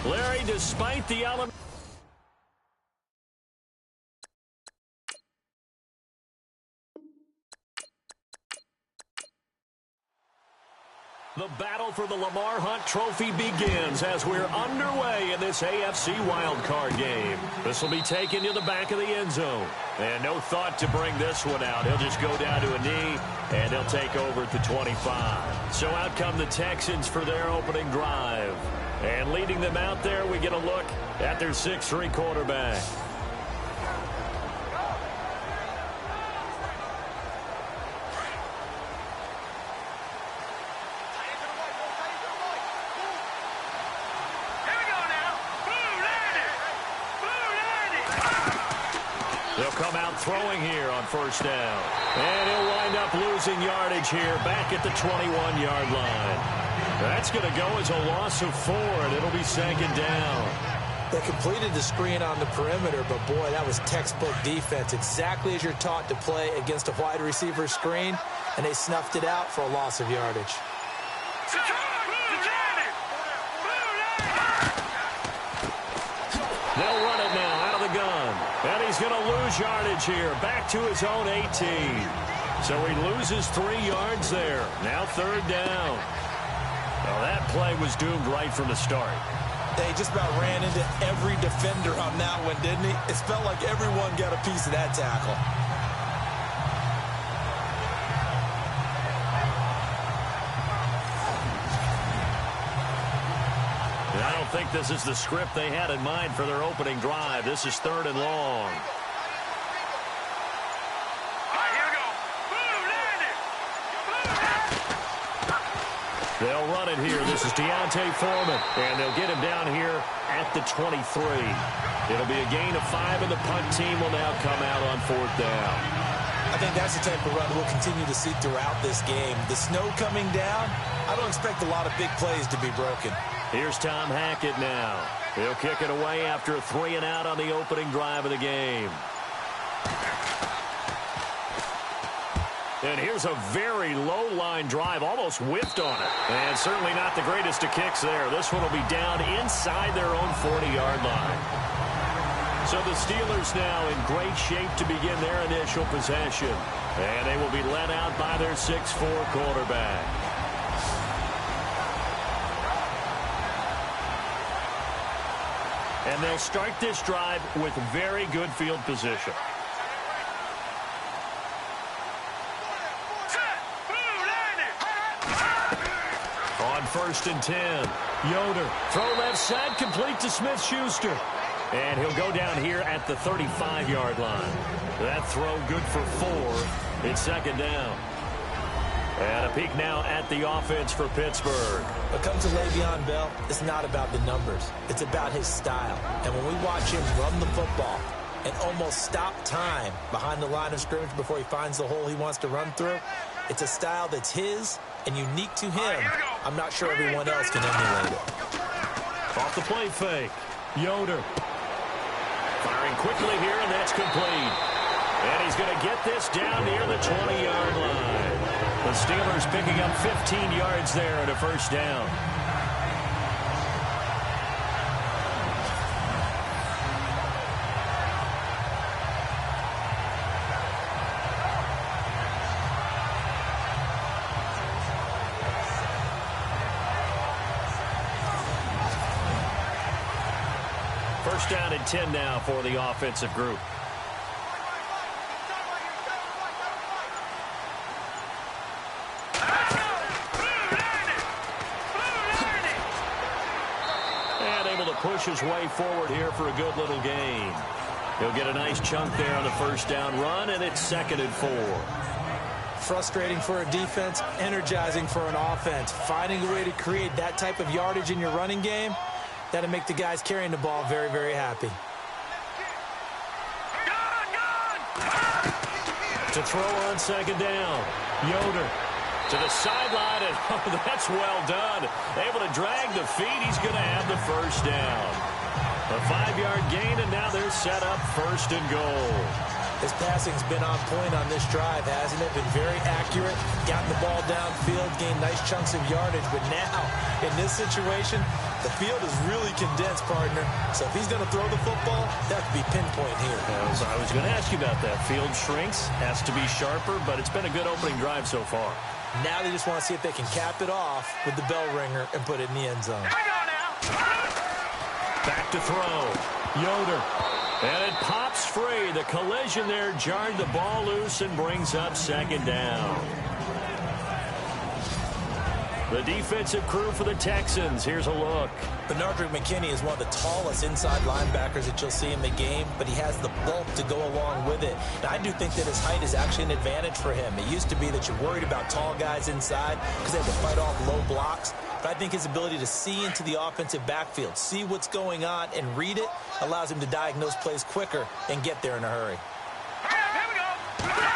Larry, despite the element. The battle for the Lamar Hunt Trophy begins as we're underway in this AFC Wildcard game. This will be taken to the back of the end zone. And no thought to bring this one out. He'll just go down to a knee, and he'll take over at the 25. So out come the Texans for their opening drive. And leading them out there, we get a look at their 6'3" quarterback. They'll come out throwing here on first down. And he'll wind up losing yardage here back at the 21-yard line. That's going to go as a loss of 4, and it'll be second down. They completed the screen on the perimeter, but, boy, that was textbook defense. Exactly as you're taught to play against a wide receiver screen, and they snuffed it out for a loss of yardage. They'll run it now out of the gun. And he's going to lose yardage here, back to his own 18. So he loses 3 yards there. Now third down. Well, that play was doomed right from the start. They just about ran into every defender on that one, didn't he? It felt like everyone got a piece of that tackle. I don't think this is the script they had in mind for their opening drive. This is 3rd and long. They'll run it here. This is Deontay Foreman, and they'll get him down here at the 23. It'll be a gain of 5, and the punt team will now come out on 4th down. I think that's the type of run we'll continue to see throughout this game. The snow coming down, I don't expect a lot of big plays to be broken. Here's Tom Hackett now. He'll kick it away after a 3-and-out on the opening drive of the game. And here's a very low-line drive, almost whiffed on it. And certainly not the greatest of kicks there. This one will be down inside their own 40-yard line. So the Steelers now in great shape to begin their initial possession. And they will be led out by their 6'4" quarterback. And they'll start this drive with very good field position. On 1st and 10, Yoder. Throw left side, complete to Smith-Schuster. And he'll go down here at the 35-yard line. That throw good for 4. It's 2nd down. And a peek now at the offense for Pittsburgh. When it comes to Le'Veon Bell, it's not about the numbers. It's about his style. And when we watch him run the football and almost stop time behind the line of scrimmage before he finds the hole he wants to run through, it's a style that's his and unique to him. I'm not sure everyone else can emulate it. Off the play fake. Yoder. Firing quickly here, and that's complete. And he's going to get this down near the 20-yard line. The Steelers picking up 15 yards there at a 1st down. First down and 10 now for the offensive group. And able to push his way forward here for a good little gain. He'll get a nice chunk there on the 1st down run, and it's 2nd and 4. Frustrating for a defense, energizing for an offense. Finding a way to create that type of yardage in your running game, that'll make the guys carrying the ball very, very happy. To throw on 2nd down. Yoder to the sideline, and oh, that's well done. Able to drag the feet. He's going to have the 1st down. A 5-yard gain, and now they're set up 1st and goal. His passing's been on point on this drive, hasn't it? Been very accurate, gotten the ball downfield, gained nice chunks of yardage. But now, in this situation, the field is really condensed, partner. So if he's going to throw the football, that could be pinpoint here. I was going to ask you about that. Field shrinks, has to be sharper, but it's been a good opening drive so far. Now they just want to see if they can cap it off with the bell ringer and put it in the end zone. Back to throw. Yoder. And it pops free. The collision there jarred the ball loose and brings up second down. The defensive crew for the Texans. Here's a look. Benardrick McKinney is one of the tallest inside linebackers that you'll see in the game, but he has the bulk to go along with it. And I do think that his height is actually an advantage for him. It used to be that you're worried about tall guys inside because they have to fight off low blocks. But I think his ability to see into the offensive backfield, see what's going on, and read it allows him to diagnose plays quicker and get there in a hurry.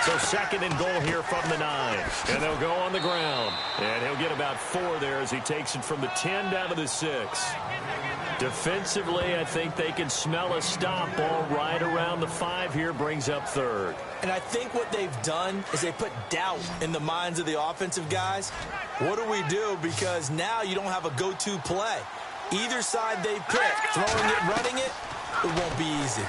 So second and goal here from the 9. And they'll go on the ground. And he'll get about 4 there as he takes it from the 10 down to the 6. Defensively, I think they can smell a stop. Ball right around the 5 here, brings up third. And I think what they've done is they put doubt in the minds of the offensive guys. What do we do? Because now you don't have a go-to play. Either side they pick, throwing it, running it, it won't be easy.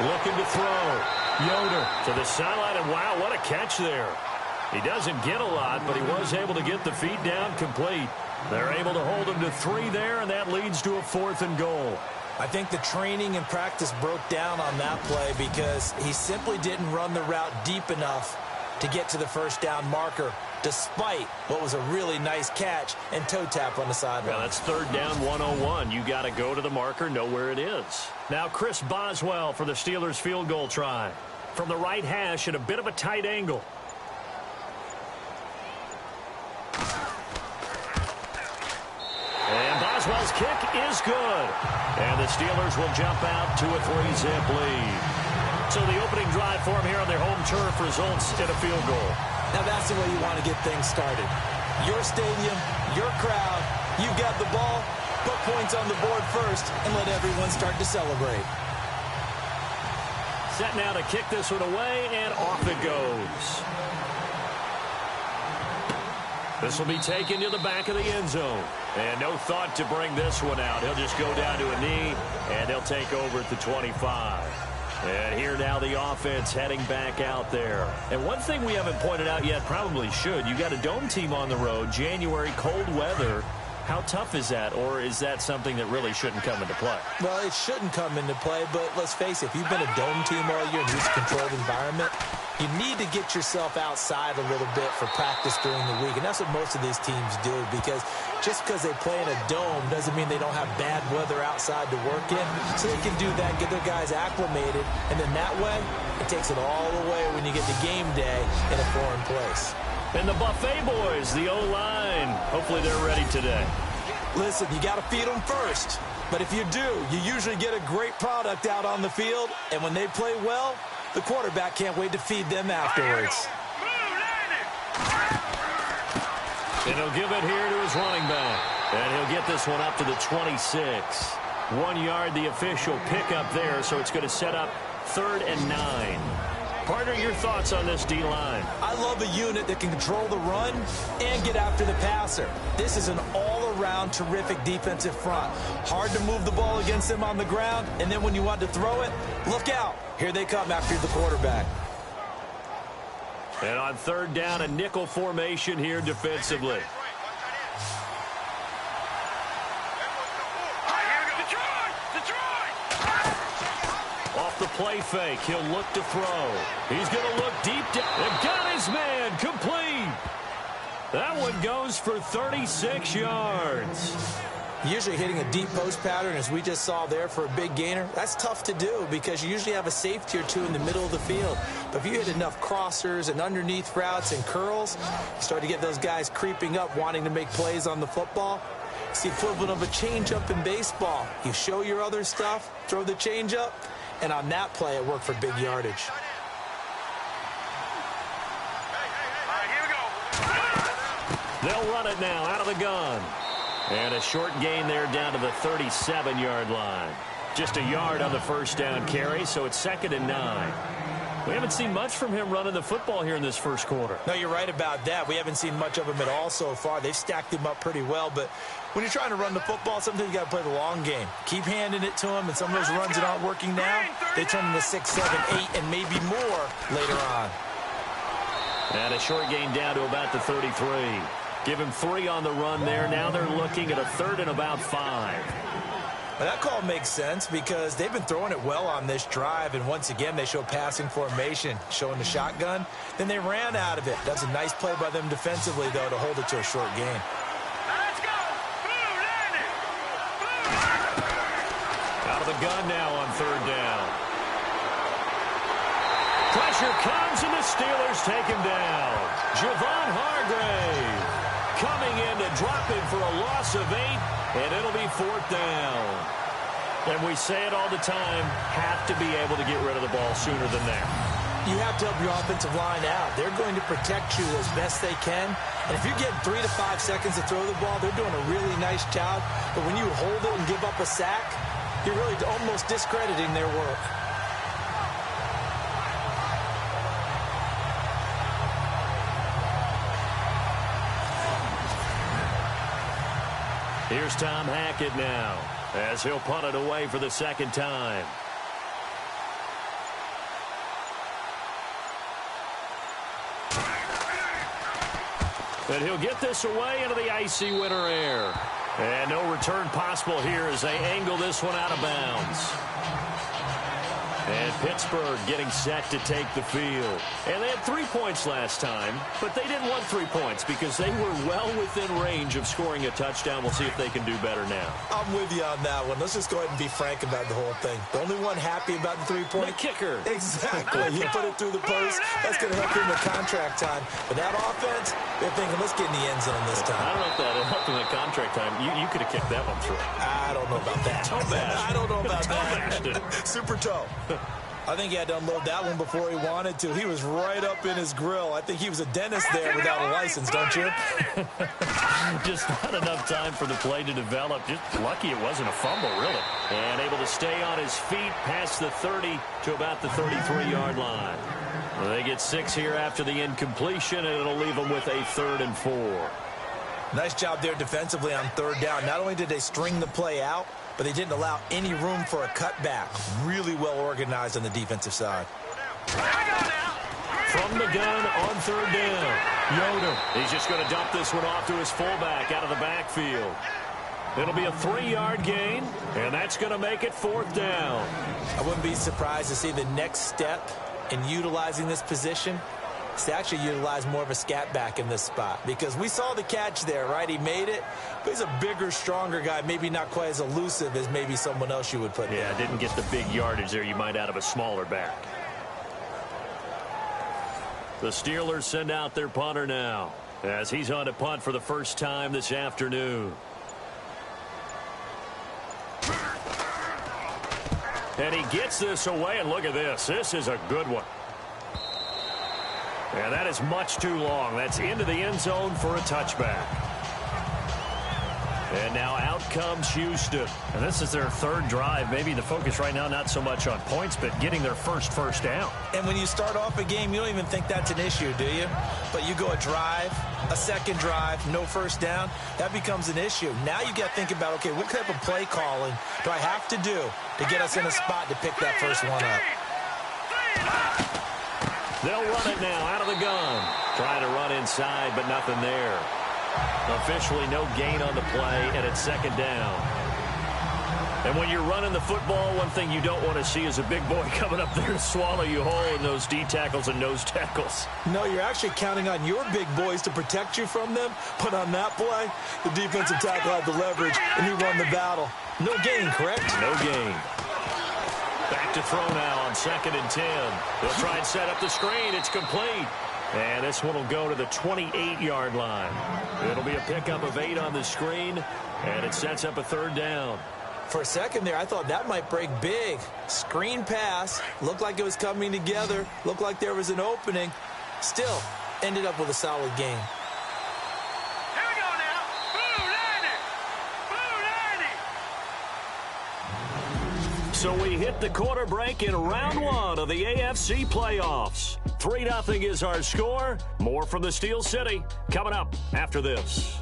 Looking to throw. Yoder to the sideline, and wow, what a catch there. He doesn't get a lot, but he was able to get the feet down complete. They're able to hold him to 3 there, and that leads to a 4th and goal. I think the training and practice broke down on that play because he simply didn't run the route deep enough to get to the first down marker, despite what was a really nice catch and toe tap on the sideline. Well, that's 3rd down 101. You got to go to the marker, know where it is. Now Chris Boswell for the Steelers field goal try. From the right hash at a bit of a tight angle. And Boswell's kick is good. And the Steelers will jump out to a 3-zip lead. So the opening drive for him here on their home turf results in a field goal. Now that's the way you want to get things started. Your stadium, your crowd, you've got the ball, put points on the board first, and let everyone start to celebrate. Set now to kick this one away, and off it goes. This will be taken to the back of the end zone. And no thought to bring this one out. He'll just go down to a knee, and he'll take over at the 25. And here now the offense heading back out there. And one thing we haven't pointed out yet, probably should, you got a dome team on the road, January, cold weather. How tough is that, or is that something that really shouldn't come into play? Well, it shouldn't come into play, but let's face it, if you've been a dome team all year in this controlled environment, you need to get yourself outside a little bit for practice during the week, and that's what most of these teams do, because just because they play in a dome doesn't mean they don't have bad weather outside to work in, so they can do that, get their guys acclimated, and then that way, it takes it all the way when you get to game day in a foreign place. And the Buffet boys, the O-line, hopefully they're ready today. Listen, you got to feed them first. But if you do, you usually get a great product out on the field. And when they play well, the quarterback can't wait to feed them afterwards. And he'll give it here to his running back. And he'll get this one up to the 26. 1 yard, the official pickup there, so it's going to set up 3rd and 9. Partner, your thoughts on this D-line? I love a unit that can control the run and get after the passer. This is an all-around terrific defensive front. Hard to move the ball against them on the ground, and then when you want to throw it, look out. Here they come after the quarterback. And on 3rd down, a nickel formation here defensively. Off the play fake, he'll look to throw. He's going to look deep down. And got his man complete. That one goes for 36 yards. Usually hitting a deep post pattern, as we just saw there, for a big gainer, that's tough to do because you usually have a safety or two in the middle of the field. But if you hit enough crossers and underneath routes and curls, you start to get those guys creeping up, wanting to make plays on the football. It's the equivalent of a changeup in baseball. You show your other stuff, throw the changeup, and on that play, it worked for big yardage. They'll run it now out of the gun. And a short gain there down to the 37-yard line. Just a yard on the first down carry, so it's 2nd and 9. We haven't seen much from him running the football here in this first quarter. No, you're right about that. We haven't seen much of him at all so far. They've stacked him up pretty well, but when you're trying to run the football, sometimes you got to play the long game. Keep handing it to him, and some of those runs that aren't working now, they turn into 6, 7, 8, and maybe more later on. And a short gain down to about the 33. Give him 3 on the run there. Now they're looking at a 3rd and about 5. Well, that call makes sense because they've been throwing it well on this drive, and once again, they show passing formation, showing the shotgun. Then they ran out of it. That's a nice play by them defensively, though, to hold it to a short gain. Let's go. Out of the gun now on 3rd down. Pressure comes, and the Steelers take him down. Javon Hargrave coming in to drop him for a loss of 8. And it'll be 4th down. And we say it all the time, have to be able to get rid of the ball sooner than that. You have to help your offensive line out. They're going to protect you as best they can. And if you're getting 3 to 5 seconds to throw the ball, they're doing a really nice job. But when you hold it and give up a sack, you're really almost discrediting their work. Here's Tom Hackett now as he'll punt it away for the 2nd time. And he'll get this away into the icy winter air. And no return possible here as they angle this one out of bounds. And Pittsburgh getting set to take the field. And they had 3 points last time, but they didn't want 3 points because they were well within range of scoring a touchdown. We'll see if they can do better now. I'm with you on that one. Let's just go ahead and be frank about the whole thing. The only one happy about the 3-point. The kicker. Exactly. He put it through the post. That's going to help him with contract time. But that offense, they're thinking, let's get in the end zone this time. I don't know if that helped him in contract time. You could have kicked that one through. I don't know about that. Toe bash. I don't know about that. Super toe. I think he had to unload that one before he wanted to. He was right up in his grill. I think he was a dentist there without a license, don't you? Just not enough time for the play to develop. Just lucky it wasn't a fumble, really. And able to stay on his feet past the 30 to about the 33-yard line. Well, they get 6 here after the incompletion, and it'll leave them with a 3rd and 4. Nice job there defensively on 3rd down. Not only did they string the play out, but they didn't allow any room for a cutback. Really well organized on the defensive side. From the gun on 3rd down. Yoder. He's just going to dump this one off to his fullback out of the backfield. It'll be a 3-yard gain, and that's going to make it 4th down. I wouldn't be surprised to see the next step in utilizing this position is to actually utilize more of a scat back in this spot, because we saw the catch there, right? He made it, but he's a bigger, stronger guy, maybe not quite as elusive as maybe someone else you would put there. Yeah, didn't get the big yardage there you might out of a smaller back. The Steelers send out their punter now as he's on to punt for the first time this afternoon. And he gets this away, and look at this. This is a good one. And that is much too long. That's into the end zone for a touchback. And now out comes Houston. And this is their 3rd drive. Maybe the focus right now not so much on points, but getting their first down. And when you start off a game, you don't even think that's an issue, do you? But you go a drive, a 2nd drive, no first down, that becomes an issue. Now you got to think about, okay, what type of play calling do I have to do to get us in a spot to pick that first one up? They'll run it now out of the gun. Trying to run inside, but nothing there. Officially no gain on the play, and it's 2nd down. And when you're running the football, one thing you don't want to see is a big boy coming up there to swallow you whole in those D tackles and nose tackles. No, you're actually counting on your big boys to protect you from them. But on that play, the defensive tackle had the leverage, and he won the battle. No gain, correct? No gain. Back to throw now on 2nd and 10. They'll try and set up the screen. It's complete. And this one will go to the 28-yard line. It'll be a pickup of 8 on the screen, and it sets up a 3rd down. For a second there, I thought that might break big. Screen pass. Looked like it was coming together. Looked like there was an opening. Still, ended up with a solid game. Here we go now. Blue 90. Blue 90. So we hit the quarter break in round one of the AFC playoffs. 3-0 is our score. More from the Steel City coming up after this.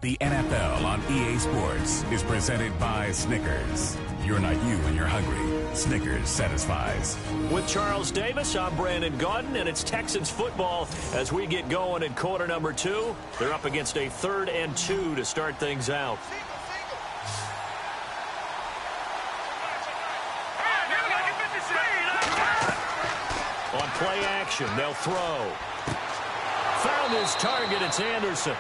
The NFL on EA Sports is presented by Snickers. You're not you when you're hungry. Snickers satisfies. With Charles Davis, I'm Brandon Gaudin, and it's Texans football as we get going in quarter number 2. They're up against a 3rd and 2 to start things out. On play action, they'll throw. Found his target, it's Anderson.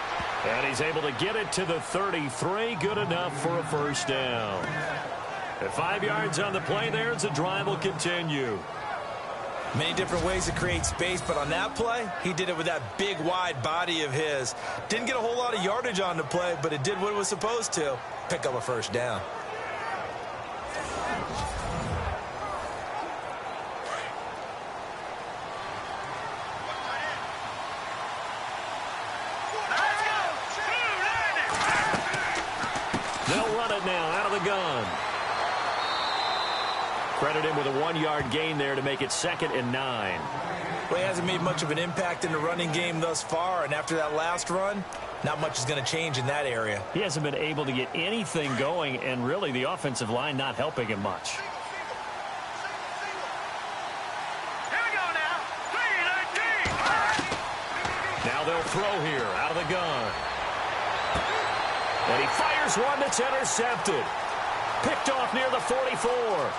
And he's able to get it to the 33. Good enough for a first down. At 5 yards on the play there, the drive will continue. Many different ways to create space, but on that play, he did it with that big, wide body of his. Didn't get a whole lot of yardage on the play, but it did what it was supposed to. Pick up a first down. They'll run it now out of the gun. Credit him with a 1-yard gain there to make it 2nd and 9. Well, he hasn't made much of an impact in the running game thus far, and after that last run, not much is going to change in that area. He hasn't been able to get anything going, and really the offensive line not helping him much. Here we go now. 3-19. Now they'll throw here out of the gun. And he fires one that's intercepted. Picked off near the 44.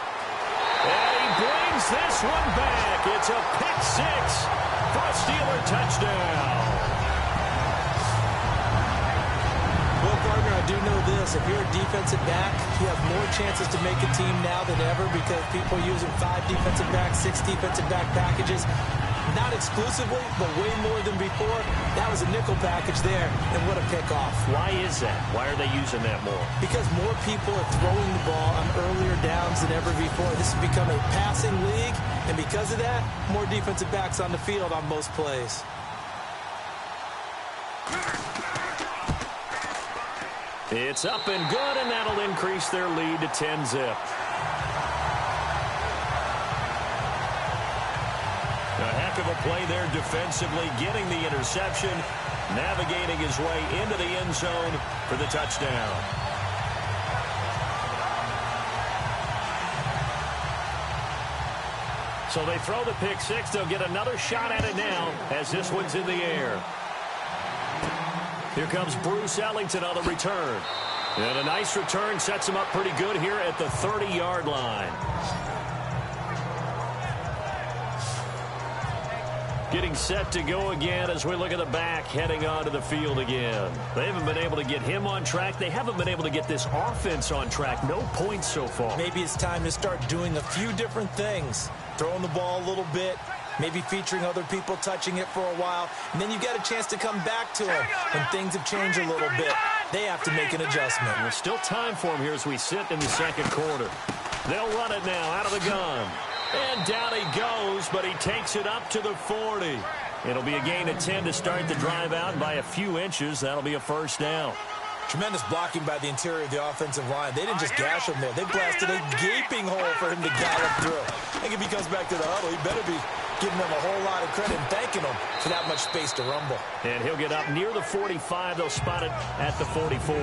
And he brings this one back. It's a pick-6 for a Steeler touchdown. Well, partner, I do know this. If you're a defensive back, you have more chances to make a team now than ever because people are using 5 defensive backs, 6 defensive back packages. Not exclusively, but way more than before. That was a nickel package there, and what a pickoff. Why is that? Why are they using that more? Because more people are throwing the ball on earlier downs than ever before. This has become a passing league, and because of that, more defensive backs on the field on most plays. It's up and good, and that'll increase their lead to 10-zip. A heck of a play there defensively, getting the interception, navigating his way into the end zone for the touchdown. So they throw the pick-6. They'll get another shot at it now as this one's in the air. Here comes Bruce Ellington on the return. And a nice return sets him up pretty good here at the 30-yard line. Getting set to go again as we look at the back heading onto the field again. They haven't been able to get him on track. They haven't been able to get this offense on track. No points so far. Maybe it's time to start doing a few different things. Throwing the ball a little bit, maybe featuring other people touching it for a while, and then you get a chance to come back to him when things have changed a little bit. They have to make an adjustment. There's still time for him here as we sit in the second quarter. They'll run it now out of the gun. And down he goes, but he takes it up to the 40. It'll be a gain of 10 to start the drive out by a few inches. That'll be a first down. Tremendous blocking by the interior of the offensive line. They didn't just gash him there. They blasted a gaping hole for him to gallop through. I think if he comes back to the huddle, he better be giving them a whole lot of credit and thanking them for that much space to rumble. And he'll get up near the 45. They'll spot it at the 44.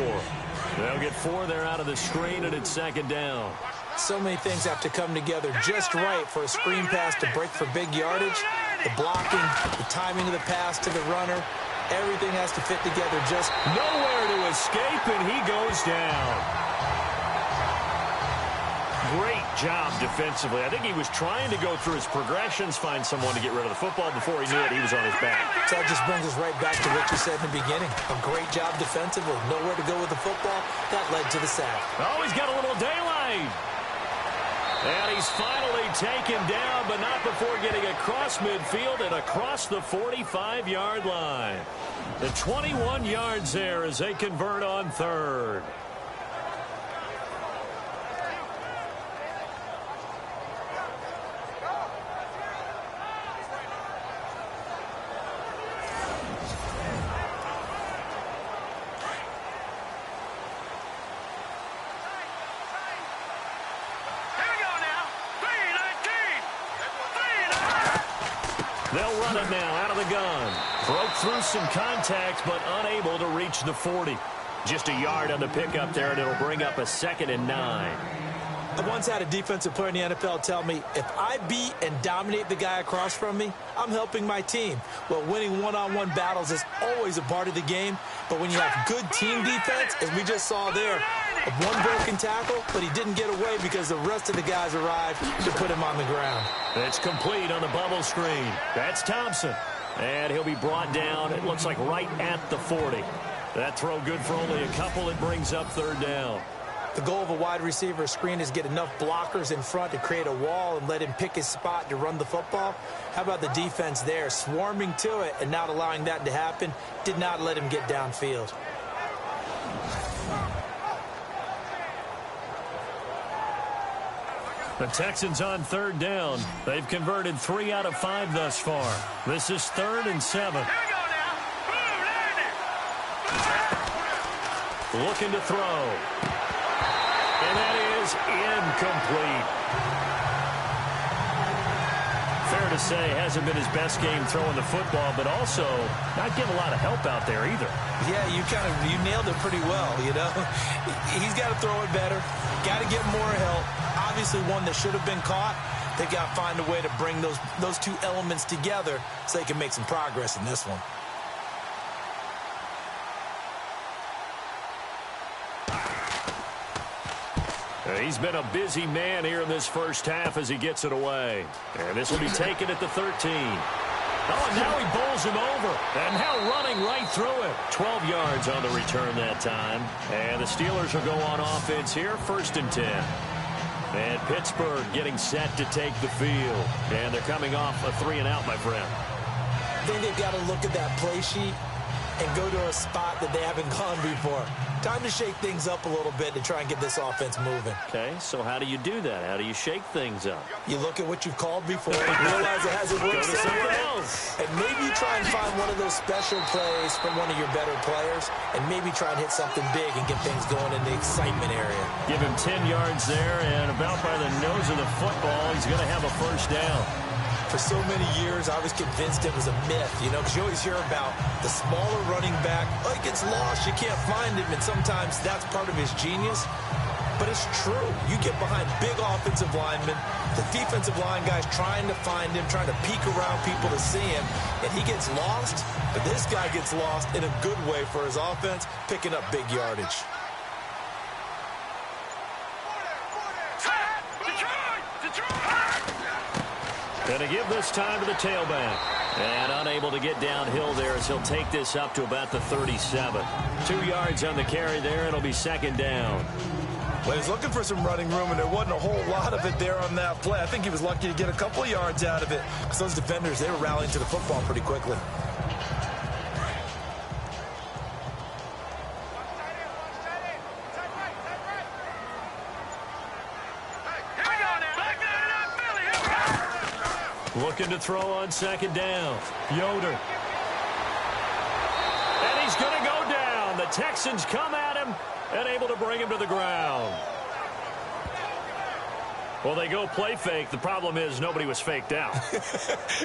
They'll get 4 there out of the screen, and it's second down. So many things have to come together just right for a screen pass to break for big yardage. The blocking, the timing of the pass to the runner, everything has to fit together just nowhere to escape, and he goes down. Great job defensively. I think he was trying to go through his progressions, find someone to get rid of the football. Before he knew it, he was on his back. So that just brings us right back to what you said in the beginning. A great job defensively. Nowhere to go with the football. That led to the sack. Oh, he's got a little daylight. And he's finally taken down, but not before getting across midfield and across the 45-yard line. The 21 yards there as they convert on third. They'll run it now out of the gun. Broke through some contact, but unable to reach the 40. Just a yard on the pickup there, and it'll bring up a 2nd and 9. I once had a defensive player in the NFL tell me, if I beat and dominate the guy across from me, I'm helping my team. Well, winning one-on-one battles is always a part of the game, but when you have good team defense, as we just saw there, one broken tackle, but he didn't get away because the rest of the guys arrived to put him on the ground. It's complete on the bubble screen. That's Thompson. And he'll be brought down, it looks like right at the 40. That throw good for only a couple. It brings up 3rd down. The goal of a wide receiver screen is get enough blockers in front to create a wall and let him pick his spot to run the football. How about the defense there, swarming to it and not allowing that to happen? Did not let him get downfield. The Texans on 3rd down. They've converted 3 out of 5 thus far. This is 3rd and 7. Here we go now. Boom, Looking to throw. And that is incomplete. Fair to say, hasn't been his best game throwing the football, but also not getting a lot of help out there either. Yeah, you nailed it pretty well, you know. He's got to throw it better. Got to get more help. Obviously one that should have been caught. They got to find a way to bring those two elements together so they can make some progress in this one. He's been a busy man here in this first half as he gets it away. And this will be taken at the 13. Oh, and now he bowls him over. And now running right through it. 12 yards on the return that time. And the Steelers will go on offense here, 1st and 10. And Pittsburgh getting set to take the field. And they're coming off a 3-and-out, my friend. I think they've got to look at that play sheet and go to a spot that they haven't gone before. Time to shake things up a little bit to try and get this offense moving. Okay, so how do you do that? How do you shake things up? You look at what you've called before, realize it hasn't worked Go to something else. and maybe you try and find one of those special plays from one of your better players, and maybe try and hit something big and get things going in the excitement area. Give him 10 yards there, and about by the nose of the football, he's going to have a 1st down. For so many years, I was convinced it was a myth, you know, because you always hear about the smaller running back. Oh, he gets lost, you can't find him, and sometimes that's part of his genius. But it's true. You get behind big offensive linemen, the defensive line guys trying to find him, trying to peek around people to see him, and he gets lost. But this guy gets lost in a good way for his offense, picking up big yardage. Going to give this time to the tailback. And unable to get downhill there as he'll take this up to about the 37. 2 yards on the carry there. It'll be 2nd down. Well, he was looking for some running room, and there wasn't a whole lot of it there on that play. I think he was lucky to get a couple of yards out of it because those defenders, they were rallying to the football pretty quickly. Looking to throw on 2nd down. Yoder. And he's going to go down. The Texans come at him and able to bring him to the ground. Well, they go play fake. The problem is nobody was faked out.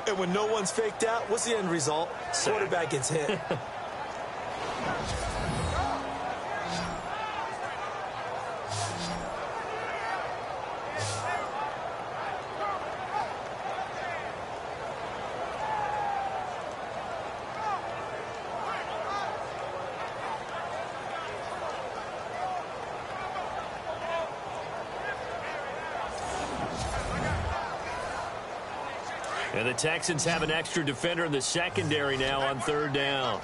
And when no one's faked out, what's the end result? Quarterback gets hit. And the Texans have an extra defender in the secondary now on 3rd down.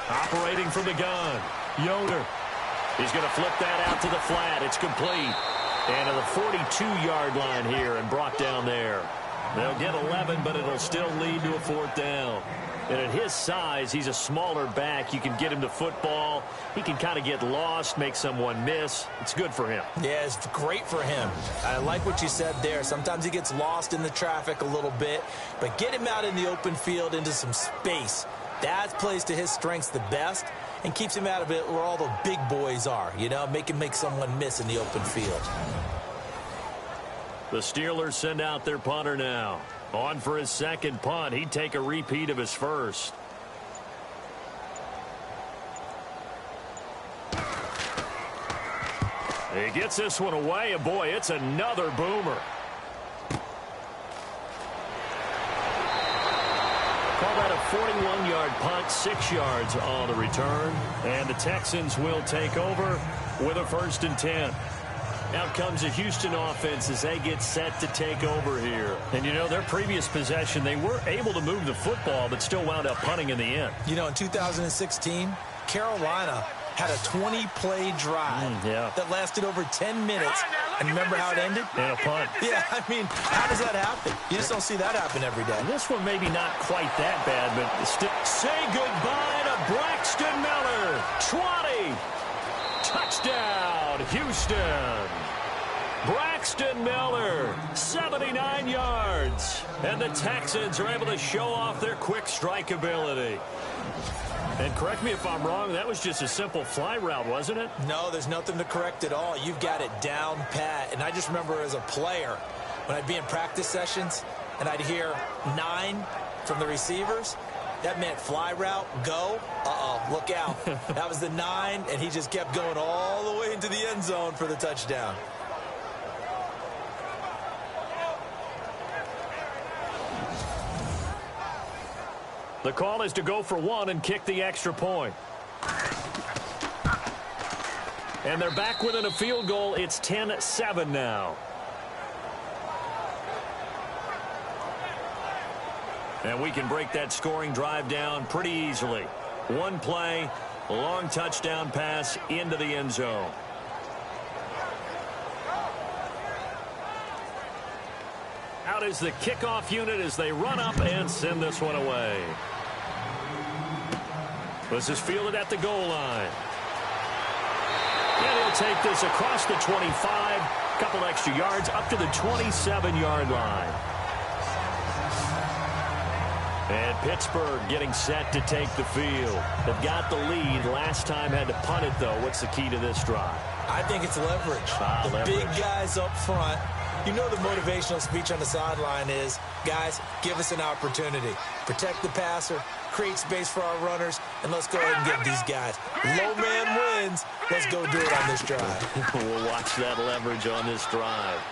Operating from the gun. Yoder. He's going to flip that out to the flat. It's complete. And to the 42-yard line here and brought down there. They'll get 11, but it'll still lead to a 4th down. And at his size, he's a smaller back. You can get him the football. He can kind of get lost, make someone miss. It's good for him. Yeah, it's great for him. I like what you said there. Sometimes he gets lost in the traffic a little bit, but get him out in the open field into some space. That plays to his strengths the best and keeps him out of it where all the big boys are, you know, make him make someone miss in the open field. The Steelers send out their punter now. On for his second punt. He'd take a repeat of his first. He gets this one away, and boy, it's another boomer. Call that a 41-yard punt, 6 yards on the return. And the Texans will take over with a 1st and 10. Out comes the Houston offense as they get set to take over here. And, you know, their previous possession, they were able to move the football but still wound up punting in the end. You know, in 2016, Carolina had a 20-play drive that lasted over 10 minutes. And remember how it ended? And a punt. Yeah, I mean, how does that happen? You just don't see that happen every day. This one maybe not quite that bad, but still. Say goodbye to Braxton Miller. 20. Touchdown, Houston. Braxton Miller, 79 yards. And the Texans are able to show off their quick strike ability. And correct me if I'm wrong, that was just a simple fly route, wasn't it? No, there's nothing to correct at all. You've got it down pat. And I just remember as a player, when I'd be in practice sessions and I'd hear 9 from the receivers, that meant fly route, go. Look out. That was the 9, and he just kept going all the way into the end zone for the touchdown. The call is to go for 1 and kick the extra point. And they're back within a field goal. It's 10-7 now. And we can break that scoring drive down pretty easily. One play, a long touchdown pass into the end zone. Out is the kickoff unit as they run up and send this one away. This is fielded at the goal line. And he'll take this across the 25, couple extra yards up to the 27-yard line. And Pittsburgh getting set to take the field. They've got the lead. Last time had to punt it, though. What's the key to this drive? I think it's leverage. The big guys up front. You know the motivational speech on the sideline is, guys, give us an opportunity. Protect the passer, create space for our runners, and let's go ahead and get these guys. Low man wins. Let's go do it on this drive. We'll watch that leverage on this drive.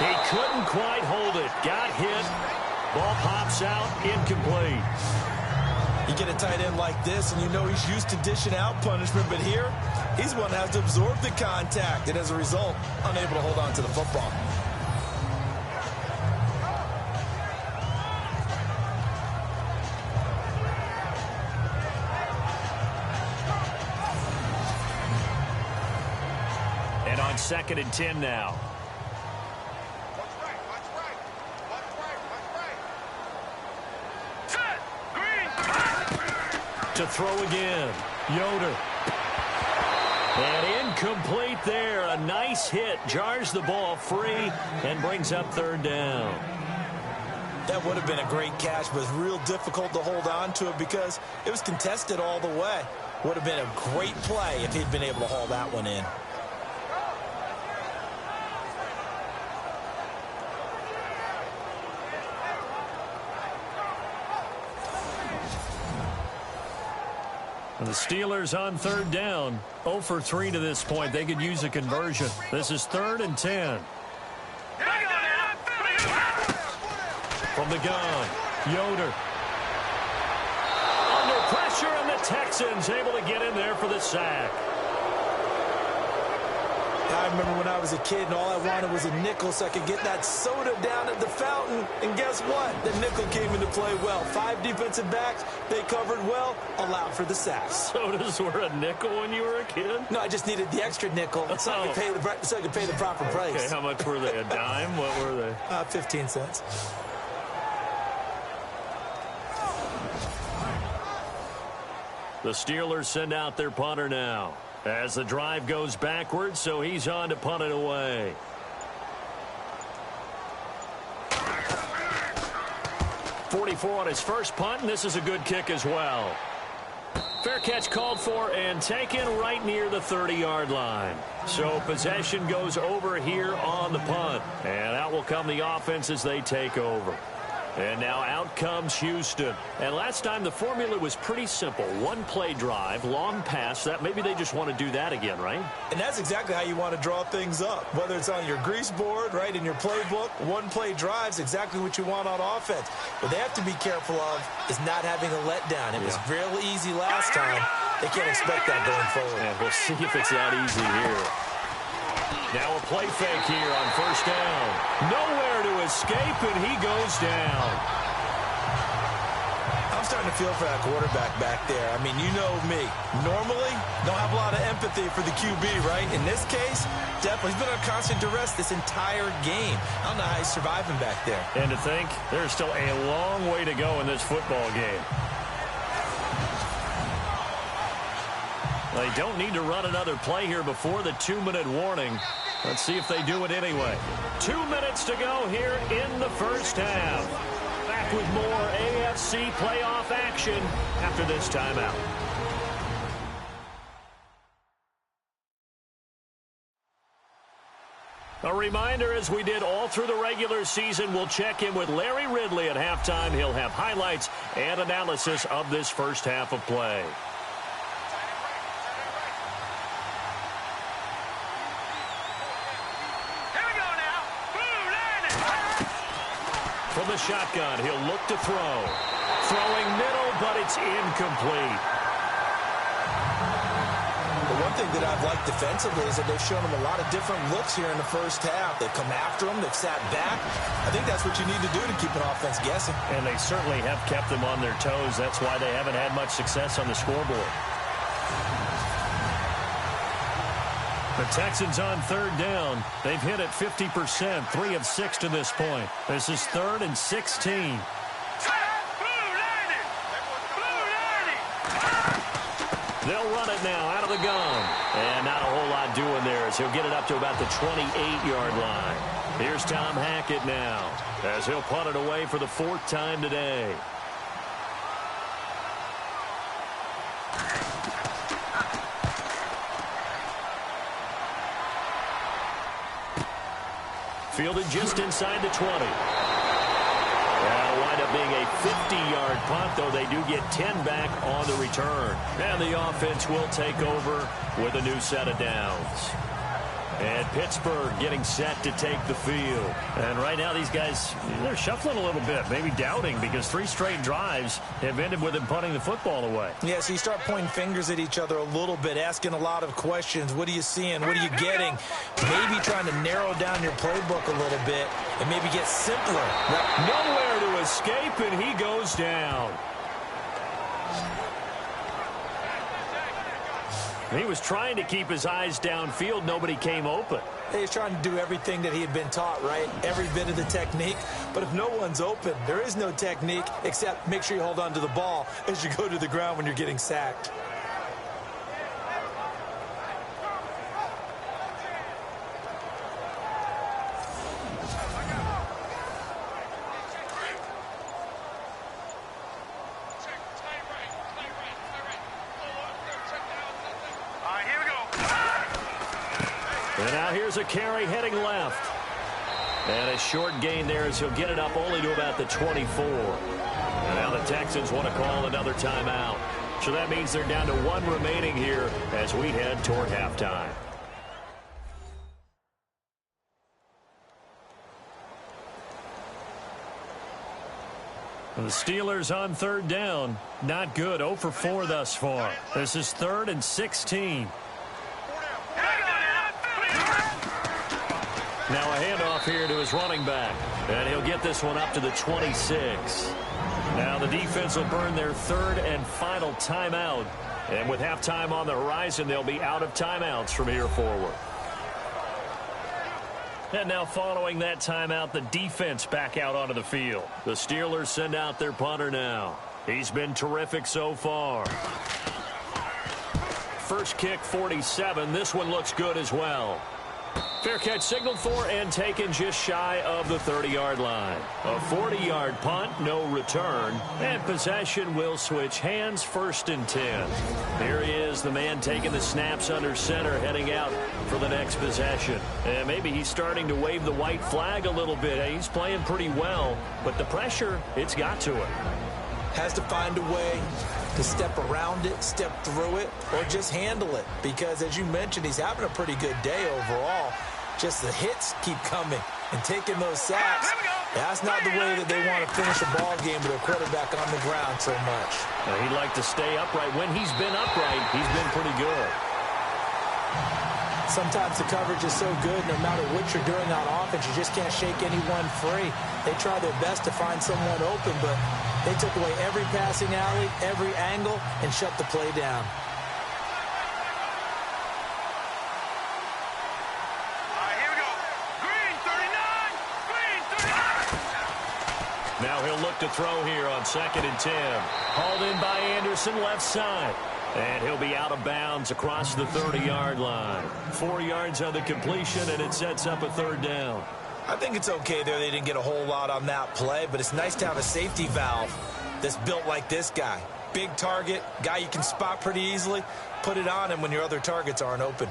He couldn't quite hold it. Got hit. Ball pops out, incomplete. You get a tight end like this, and you know he's used to dishing out punishment, but here, he's one that has to absorb the contact, and as a result, unable to hold on to the football. And on 2nd and 10 now. To throw again. Yoder. And incomplete there. A nice hit. Jars the ball free and brings up 3rd down. That would have been a great catch, but it's real difficult to hold on to it because it was contested all the way. Would have been a great play if he'd been able to haul that one in. The Steelers on 3rd down. 0 for 3 to this point. They could use a conversion. This is 3rd and 10. From the gun, Yoder. Under pressure, and the Texans able to get in there for the sack. I remember when I was a kid and all I wanted was a nickel so I could get that soda down at the fountain. And guess what? The nickel came into play well. 5 defensive backs, they covered well, allowed for the sacks. Sodas were a nickel when you were a kid? No, I just needed the extra nickel so I could pay the proper price. Okay, how much were they? A dime? What were they? 15 cents. The Steelers send out their punter now. As the drive goes backwards, so he's on to punt it away. .44 on his first punt, and this is a good kick as well. Fair catch called for and taken right near the 30-yard line. So possession goes over here on the punt. And out will come the offense as they take over. And now out comes Houston. And last time the formula was pretty simple. One play drive, long pass. That maybe they just want to do that again, right? And that's exactly how you want to draw things up. Whether it's on your grease board, right, in your playbook, one play drive's exactly what you want on offense. What they have to be careful of is not having a letdown. It was real easy last time. They can't expect that going forward. And we'll see if it's that easy here. Now a play fake here on first down. Nowhere to escape, and he goes down. I'm starting to feel for that quarterback back there. I mean, you know me. Normally, don't have a lot of empathy for the QB, right? In this case, definitely. He's been on constant duress this entire game. I don't know how he's surviving back there. And to think, there's still a long way to go in this football game. They don't need to run another play here before the 2-minute warning. Let's see if they do it anyway. 2 minutes to go here in the first half. Back with more AFC playoff action after this timeout. A reminder, as we did all through the regular season, we'll check in with Larry Ridley at halftime. He'll have highlights and analysis of this first half of play. From the shotgun, he'll look to throw. Throwing middle, but it's incomplete. The one thing that I've liked defensively is that they've shown him a lot of different looks here in the first half. They've come after him. They've sat back. I think that's what you need to do to keep an offense guessing. And they certainly have kept them on their toes. That's why they haven't had much success on the scoreboard. The Texans on third down. They've hit it 50%, 3 of 6 to this point. This is 3rd and 16. They'll run it now out of the gun. And not a whole lot doing there as he'll get it up to about the 28-yard line. Here's Tom Hackett now as he'll punt it away for the 4th time today. Fielded just inside the 20. That'll wind up being a 50-yard punt, though they do get 10 back on the return. And the offense will take over with a new set of downs. And Pittsburgh getting set to take the field. And right now these guys, they're shuffling a little bit, maybe doubting, because 3 straight drives have ended with them punting the football away. Yeah, so you start pointing fingers at each other a little bit, asking a lot of questions. What are you seeing? What are you getting? Maybe trying to narrow down your playbook a little bit and maybe get simpler. Nowhere to escape, and he goes down. He was trying to keep his eyes downfield. Nobody came open. He's trying to do everything that he had been taught, right? Every bit of the technique. But if no one's open, there is no technique except make sure you hold on to the ball as you go to the ground when you're getting sacked. And now here's a carry heading left. And a short gain there as he'll get it up only to about the 24. And now the Texans want to call another timeout. So that means they're down to 1 remaining here as we head toward halftime. And the Steelers on third down. Not good. 0 for 4 thus far. This is 3rd and 16. Now a handoff here to his running back. And he'll get this one up to the 26. Now the defense will burn their 3rd and final timeout. And with halftime on the horizon, they'll be out of timeouts from here forward. And now following that timeout, the defense back out onto the field. The Steelers send out their punter now. He's been terrific so far. First kick, 47. This one looks good as well. Fair catch signaled for and taken just shy of the 30-yard line. A 40-yard punt, no return, and possession will switch hands, 1st and 10. Here he is, the man taking the snaps under center, heading out for the next possession. And maybe he's starting to wave the white flag a little bit. He's playing pretty well, but the pressure, it's got to him. Has to find a way to step around it, step through it, or just handle it. Because, as you mentioned, he's having a pretty good day overall. Just the hits keep coming and taking those sacks. That's not the way that they want to finish a ball game with a quarterback on the ground so much. Now, he'd like to stay upright. When he's been upright, he's been pretty good. Sometimes the coverage is so good, no matter what you're doing on offense, you just can't shake anyone free. They try their best to find someone open, but they took away every passing alley, every angle, and shut the play down. Now he'll look to throw here on 2nd and 10. Hauled in by Anderson, left side. And he'll be out of bounds across the 30-yard line. 4 yards on the completion, and it sets up a 3rd down. I think it's okay there. They didn't get a whole lot on that play, but it's nice to have a safety valve that's built like this guy. Big target, guy you can spot pretty easily. Put it on him when your other targets aren't open.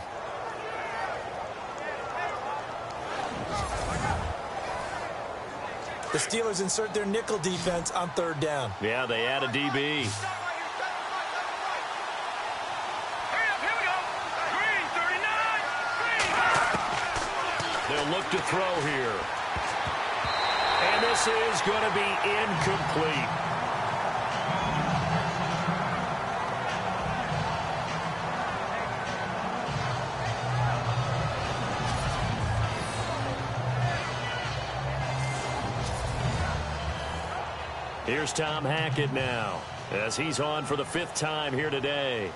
The Steelers insert their nickel defense on 3rd down. Yeah, they add a DB. They'll look to throw here. And this is going to be incomplete. Here's Tom Hackett now, as he's on for the 5th time here today.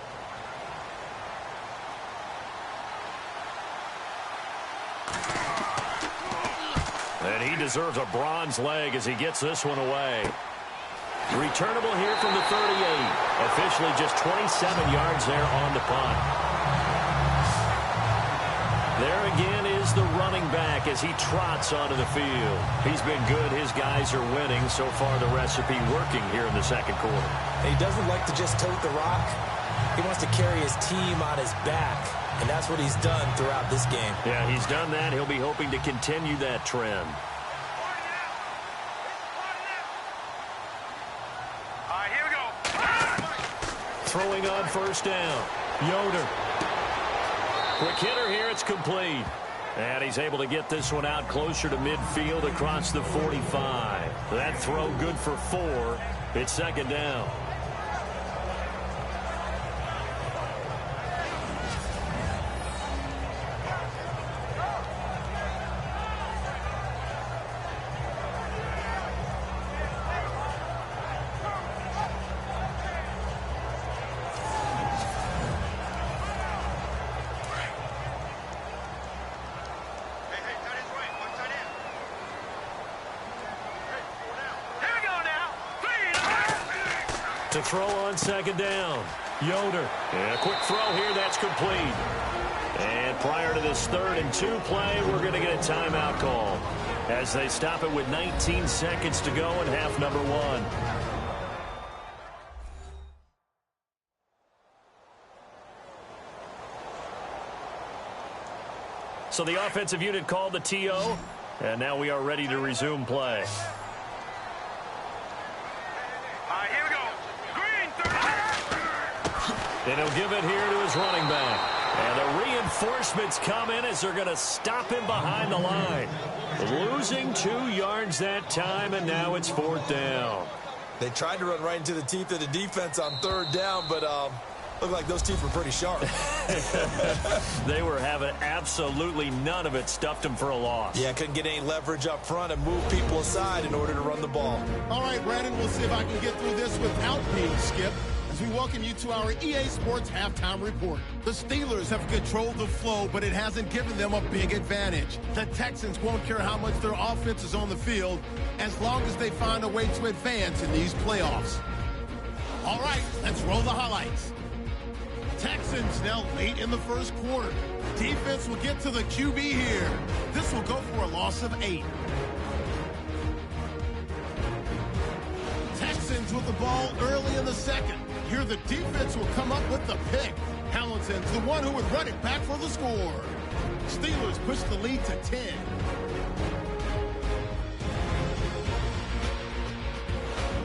And he deserves a bronze leg as he gets this one away. Returnable here from the 38. Officially just 27 yards there on the punt. There again is the running back as he trots onto the field. He's been good. His guys are winning. So far, the recipe working here in the 2nd quarter. He doesn't like to just tote the rock. He wants to carry his team on his back, and that's what he's done throughout this game. Yeah, he's done that. He'll be hoping to continue that trend. All right, here we go. Throwing on 1st down. Yoder. Quick hitter here, it's complete. And he's able to get this one out closer to midfield across the 45. That throw good for 4. It's 2nd down. To throw on 2nd down. Yoder. And a quick throw here, that's complete. And prior to this 3rd and 2 play, we're going to get a timeout call as they stop it with 19 seconds to go in half number 1. So the offensive unit called the TO, and now we are ready to resume play. And he'll give it here to his running back. And the reinforcements come in as they're going to stop him behind the line. Losing 2 yards that time, and now it's 4th down. They tried to run right into the teeth of the defense on 3rd down, but looked like those teeth were pretty sharp. They were having absolutely none of it. Stuffed them for a loss. Yeah, couldn't get any leverage up front and move people aside in order to run the ball. All right, Brandon, we'll see if I can get through this without being skipped. As we welcome you to our EA Sports Halftime Report. The Steelers have controlled the flow, but it hasn't given them a big advantage. The Texans won't care how much their offense is on the field as long as they find a way to advance in these playoffs. All right, let's roll the highlights. Texans now late in the first quarter. Defense will get to the QB here. This will go for a loss of 8. Texans with the ball early in the second. Here the defense will come up with the pick. Hamilton's the one who would run it back for the score. Steelers push the lead to 10.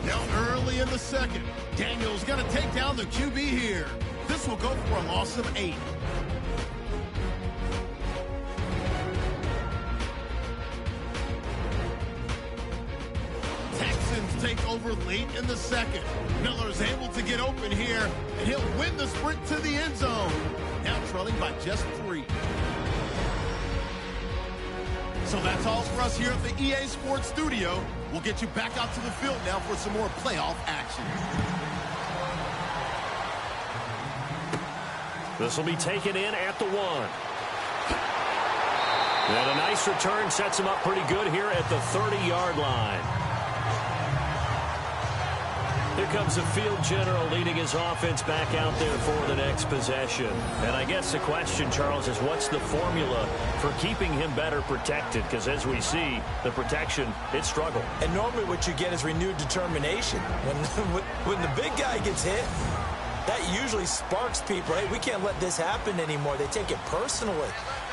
Now early in the second, Daniel's going to take down the QB here. This will go for a loss of 8. Texans take over late in the second. Miller's able to get open here, and he'll win the sprint to the end zone. Now trailing by just 3. So that's all for us here at the EA Sports Studio. We'll get you back out to the field now for some more playoff action. This will be taken in at the 1. And a nice return sets him up pretty good here at the 30-yard line. Here comes the field general leading his offense back out there for the next possession. And I guess the question, Charles, is what's the formula for keeping him better protected? Because as we see, the protection, it struggled. And normally what you get is renewed determination. When the big guy gets hit, that usually sparks people. Hey, we can't let this happen anymore. They take it personally.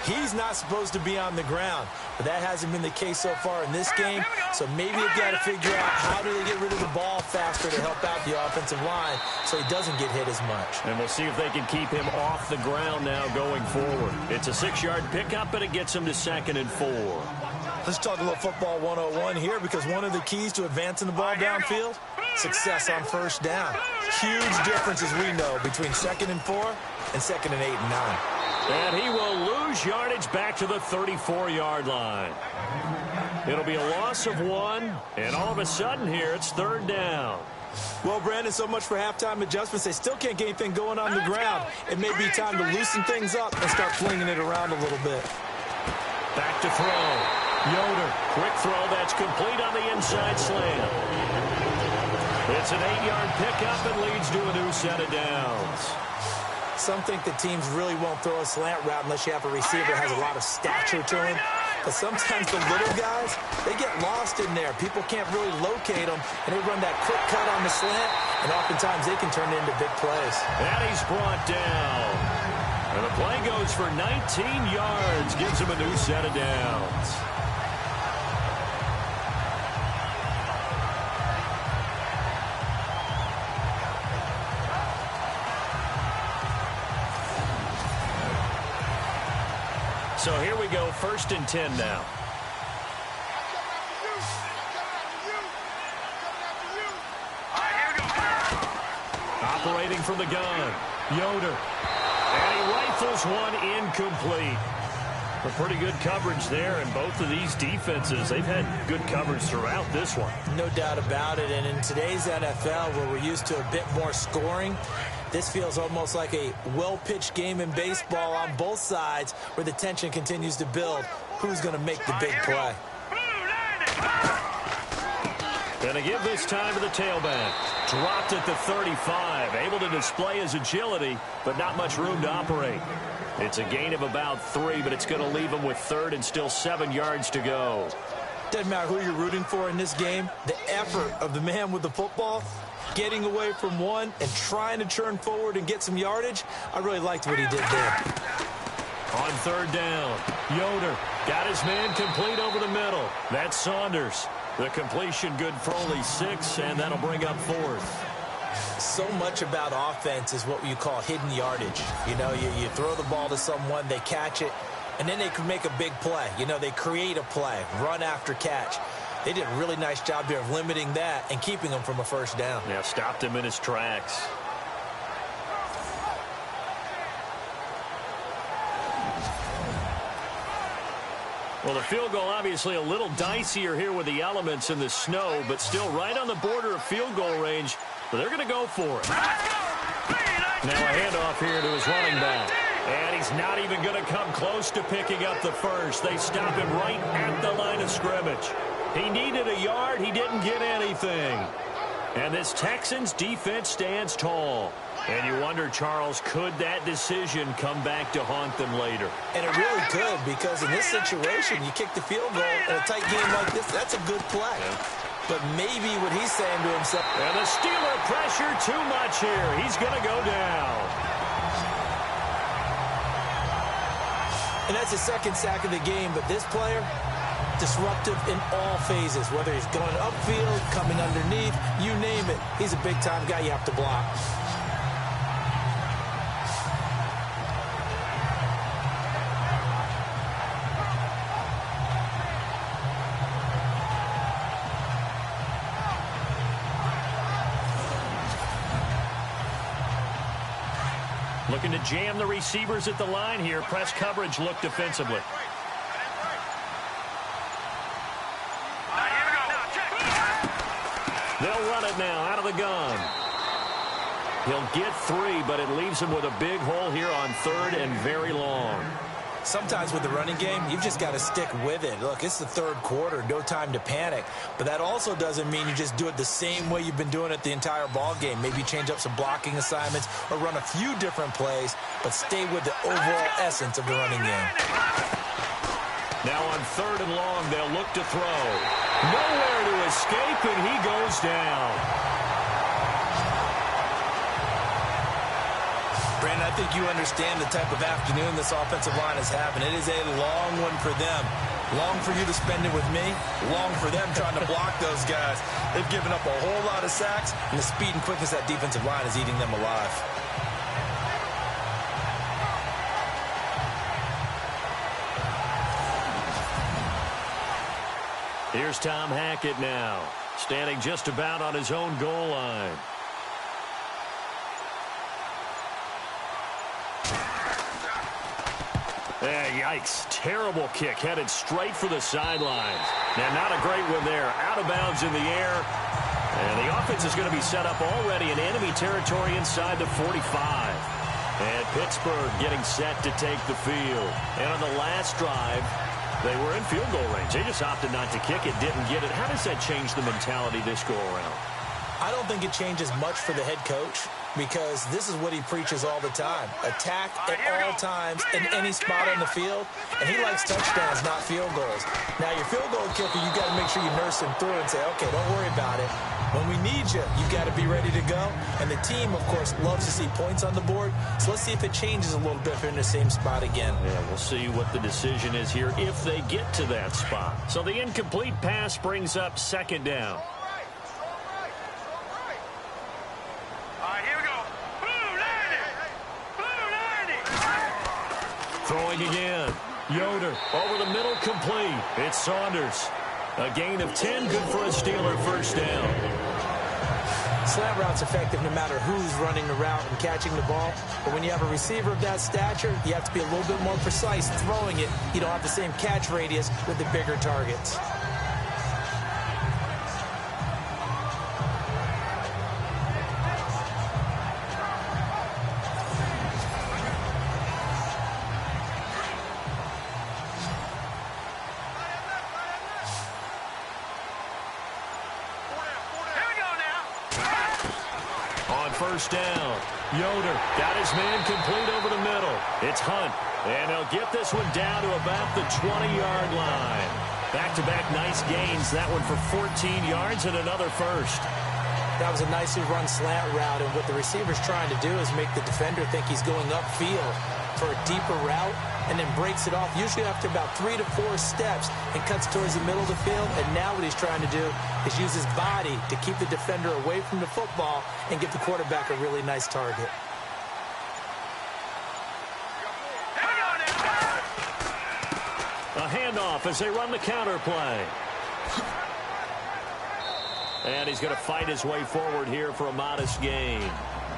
He's not supposed to be on the ground, but that hasn't been the case so far in this game. So maybe they've got to figure out how do they get rid of the ball faster to help out the offensive line so he doesn't get hit as much. And we'll see if they can keep him off the ground now going forward. It's a 6-yard pickup, and it gets him to 2nd and 4. Let's talk a little football 101 here, because one of the keys to advancing the ball downfield, success on first down. Huge difference, as we know, between 2nd and 4 and 2nd and 8 and 9. And he will lose yardage back to the 34-yard line. It'll be a loss of 1, and all of a sudden here, it's 3rd down. Well, Brandon, so much for halftime adjustments. They still can't get anything going on the ground. It may be time to loosen things up and start flinging it around a little bit. Back to throw. Yoder, quick throw, that's complete on the inside slant. It's an 8-yard pickup and leads to a new set of downs. Some think that teams really won't throw a slant route unless you have a receiver that has a lot of stature to him. But sometimes the little guys, they get lost in there. People can't really locate them, and they run that quick cut on the slant, and oftentimes they can turn it into big plays. And he's brought down. And the play goes for 19 yards, gives him a new set of downs. So here we go, 1st and 10 now. Operating from the gun, Yoder. And he rifles one incomplete. A pretty good coverage there, and both of these defenses, they've had good coverage throughout this one. No doubt about it, and in today's NFL, where we're used to a bit more scoring, this feels almost like a well-pitched game in baseball on both sides where the tension continues to build. Who's going to make the big play? Going to give this time to the tailback. Dropped at the 35. Able to display his agility, but not much room to operate. It's a gain of about 3, but it's going to leave him with 3rd and still 7 yards to go. Doesn't matter who you're rooting for in this game. The effort of the man with the football, getting away from one and trying to churn forward and get some yardage, I really liked what he did there. On 3rd down, Yoder got his man complete over the middle. That's Saunders. The completion good for only 6, and that'll bring up 4th. So much about offense is what you call hidden yardage. You know, you throw the ball to someone, they catch it, and then they can make a big play. You know, they create a play, run after catch. They did a really nice job here of limiting that and keeping him from a 1st down. Yeah, stopped him in his tracks. Well, the field goal obviously a little dicier here with the elements in the snow, but still right on the border of field goal range. But they're going to go for it. Now a handoff here to his running back. And he's not even going to come close to picking up the first. They stop him right at the line of scrimmage. He needed a yard. He didn't get anything. And this Texans defense stands tall. And you wonder, Charles, could that decision come back to haunt them later? And it really could, because in this situation, you kick the field goal in a tight game like this, that's a good play. Yeah. But maybe what he's saying to himself... And the Steeler pressure too much here. He's going to go down. And that's the second sack of the game, but this player, disruptive in all phases, whether he's going upfield, coming underneath, you name it. He's a big-time guy you have to block. Looking to jam the receivers at the line here. Press coverage look defensively. They'll run it now out of the gun. He'll get 3, but it leaves him with a big hole here on 3rd and very long. Sometimes with the running game, you've just got to stick with it. Look, it's the 3rd quarter, no time to panic. But that also doesn't mean you just do it the same way you've been doing it the entire ball game. Maybe change up some blocking assignments or run a few different plays, but stay with the overall essence of the running game. Now on 3rd and long, they'll look to throw. Nowhere to escape, and he goes down. Brandon, I think you understand the type of afternoon this offensive line is having. It is a long one for them. Long for you to spend it with me. Long for them trying to block those guys. They've given up a whole lot of sacks, and the speed and quickness of that defensive line is eating them alive. Here's Tom Hackett now, standing just about on his own goal line. Yikes. Terrible kick headed straight for the sidelines. Now, not a great one there. Out of bounds in the air. And the offense is going to be set up already in enemy territory inside the 45. And Pittsburgh getting set to take the field. And on the last drive, they were in field goal range. They just opted not to kick it, didn't get it. How does that change the mentality this go around? I don't think it changes much for the head coach, because this is what he preaches all the time. Attack at all times in any spot on the field, and he likes touchdowns, not field goals. Now, your field goal kicker, you got to make sure you nurse him through and say, okay, don't worry about it. When we need you, you got to be ready to go. And the team, of course, loves to see points on the board. So let's see if it changes a little bit if they're in the same spot again. Yeah, we'll see what the decision is here if they get to that spot. So the incomplete pass brings up 2nd down. Throwing again. Yoder over the middle, complete. It's Saunders. A gain of 10, good for a Steeler first down. Slant route's effective no matter who's running the route and catching the ball. But when you have a receiver of that stature, you have to be a little bit more precise throwing it. You don't have the same catch radius with the bigger targets. First down. Yoder got his man complete over the middle. It's Hunt, and he'll get this one down to about the 20-yard line. Back-to-back nice gains. That one for 14 yards and another first. That was a nicely run slant route, and what the receiver's trying to do is make the defender think he's going upfield for a deeper route, and then breaks it off, usually after about 3 to 4 steps, and cuts towards the middle of the field. And now what he's trying to do is use his body to keep the defender away from the football and give the quarterback a really nice target. A handoff as they run the counter play. And he's going to fight his way forward here for a modest gain.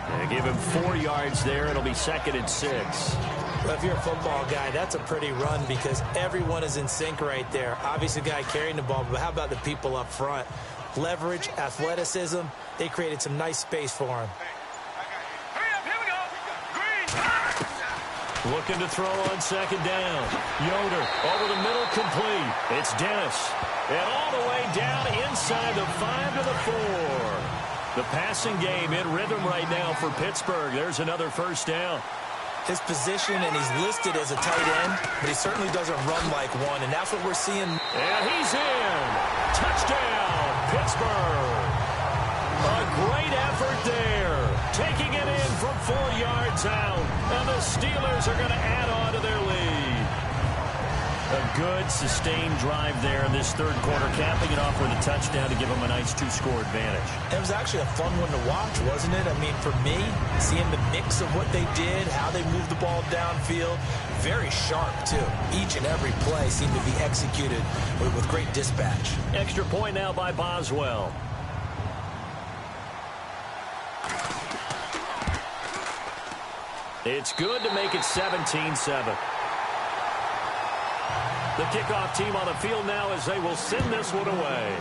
And give him 4 yards there. It'll be 2nd and 6. Well, if you're a football guy, that's a pretty run because everyone is in sync right there. Obviously, the guy carrying the ball, but how about the people up front? Leverage, athleticism, they created some nice space for him. Looking to throw on 2nd down. Yoder over the middle, complete. It's Dennis. And all the way down inside the 5 to the 4. The passing game in rhythm right now for Pittsburgh. There's another first down. His position, and he's listed as a tight end, but he certainly doesn't run like one, and that's what we're seeing. And he's in. Touchdown, Pittsburgh. A great effort there. Taking it in from 4 yards out. And the Steelers are going to add on to their lead. A good, sustained drive there in this third quarter, capping it off with a touchdown to give them a nice 2-score advantage. It was actually a fun one to watch, wasn't it? I mean, for me, seeing the mix of what they did, how they moved the ball downfield, very sharp, too. Each and every play seemed to be executed with great dispatch. Extra point now by Boswell. It's good to make it 17-7. The kickoff team on the field now as they will send this one away.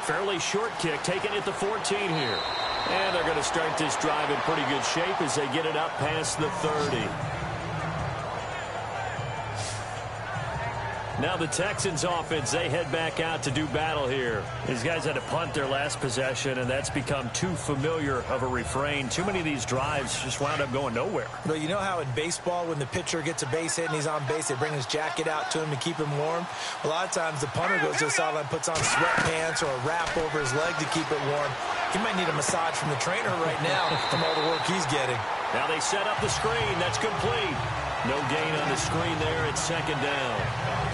Fairly short kick, taking it to 14 here. And they're going to start this drive in pretty good shape as they get it up past the 30. Now the Texans offense, they head back out to do battle here. These guys had to punt their last possession, and that's become too familiar of a refrain. Too many of these drives just wound up going nowhere. Well, you know how in baseball, when the pitcher gets a base hit and he's on base, they bring his jacket out to him to keep him warm? A lot of times the punter goes to the sideline, puts on sweatpants or a wrap over his leg to keep it warm. He might need a massage from the trainer right now from all the work he's getting. Now they set up the screen. That's complete. No gain on the screen there. It's second down.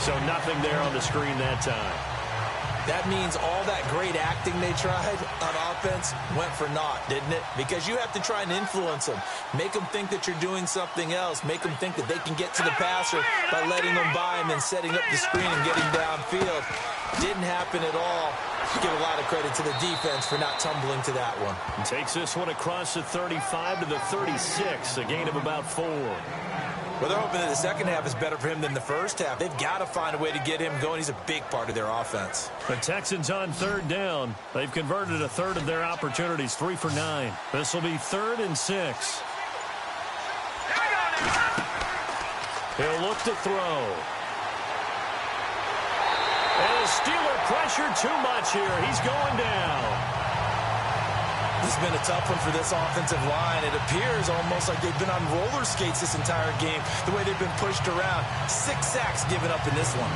So nothing there on the screen that time. That means all that great acting they tried on offense went for naught, didn't it? Because you have to try and influence them. Make them think that you're doing something else. Make them think that they can get to the passer by letting them by and then setting up the screen and getting downfield. Didn't happen at all. Give a lot of credit to the defense for not tumbling to that one. Takes this one across the 35 to the 36, a gain of about 4. Well, they're hoping that the second half is better for him than the first half. They've got to find a way to get him going. He's a big part of their offense. The Texans on third down. They've converted a third of their opportunities, 3 for 9. This will be 3rd and 6. He'll look to throw. And the Steeler pressure too much here. He's going down. This has been a tough one for this offensive line. It appears almost like they've been on roller skates this entire game, the way they've been pushed around. 6 sacks given up in this one.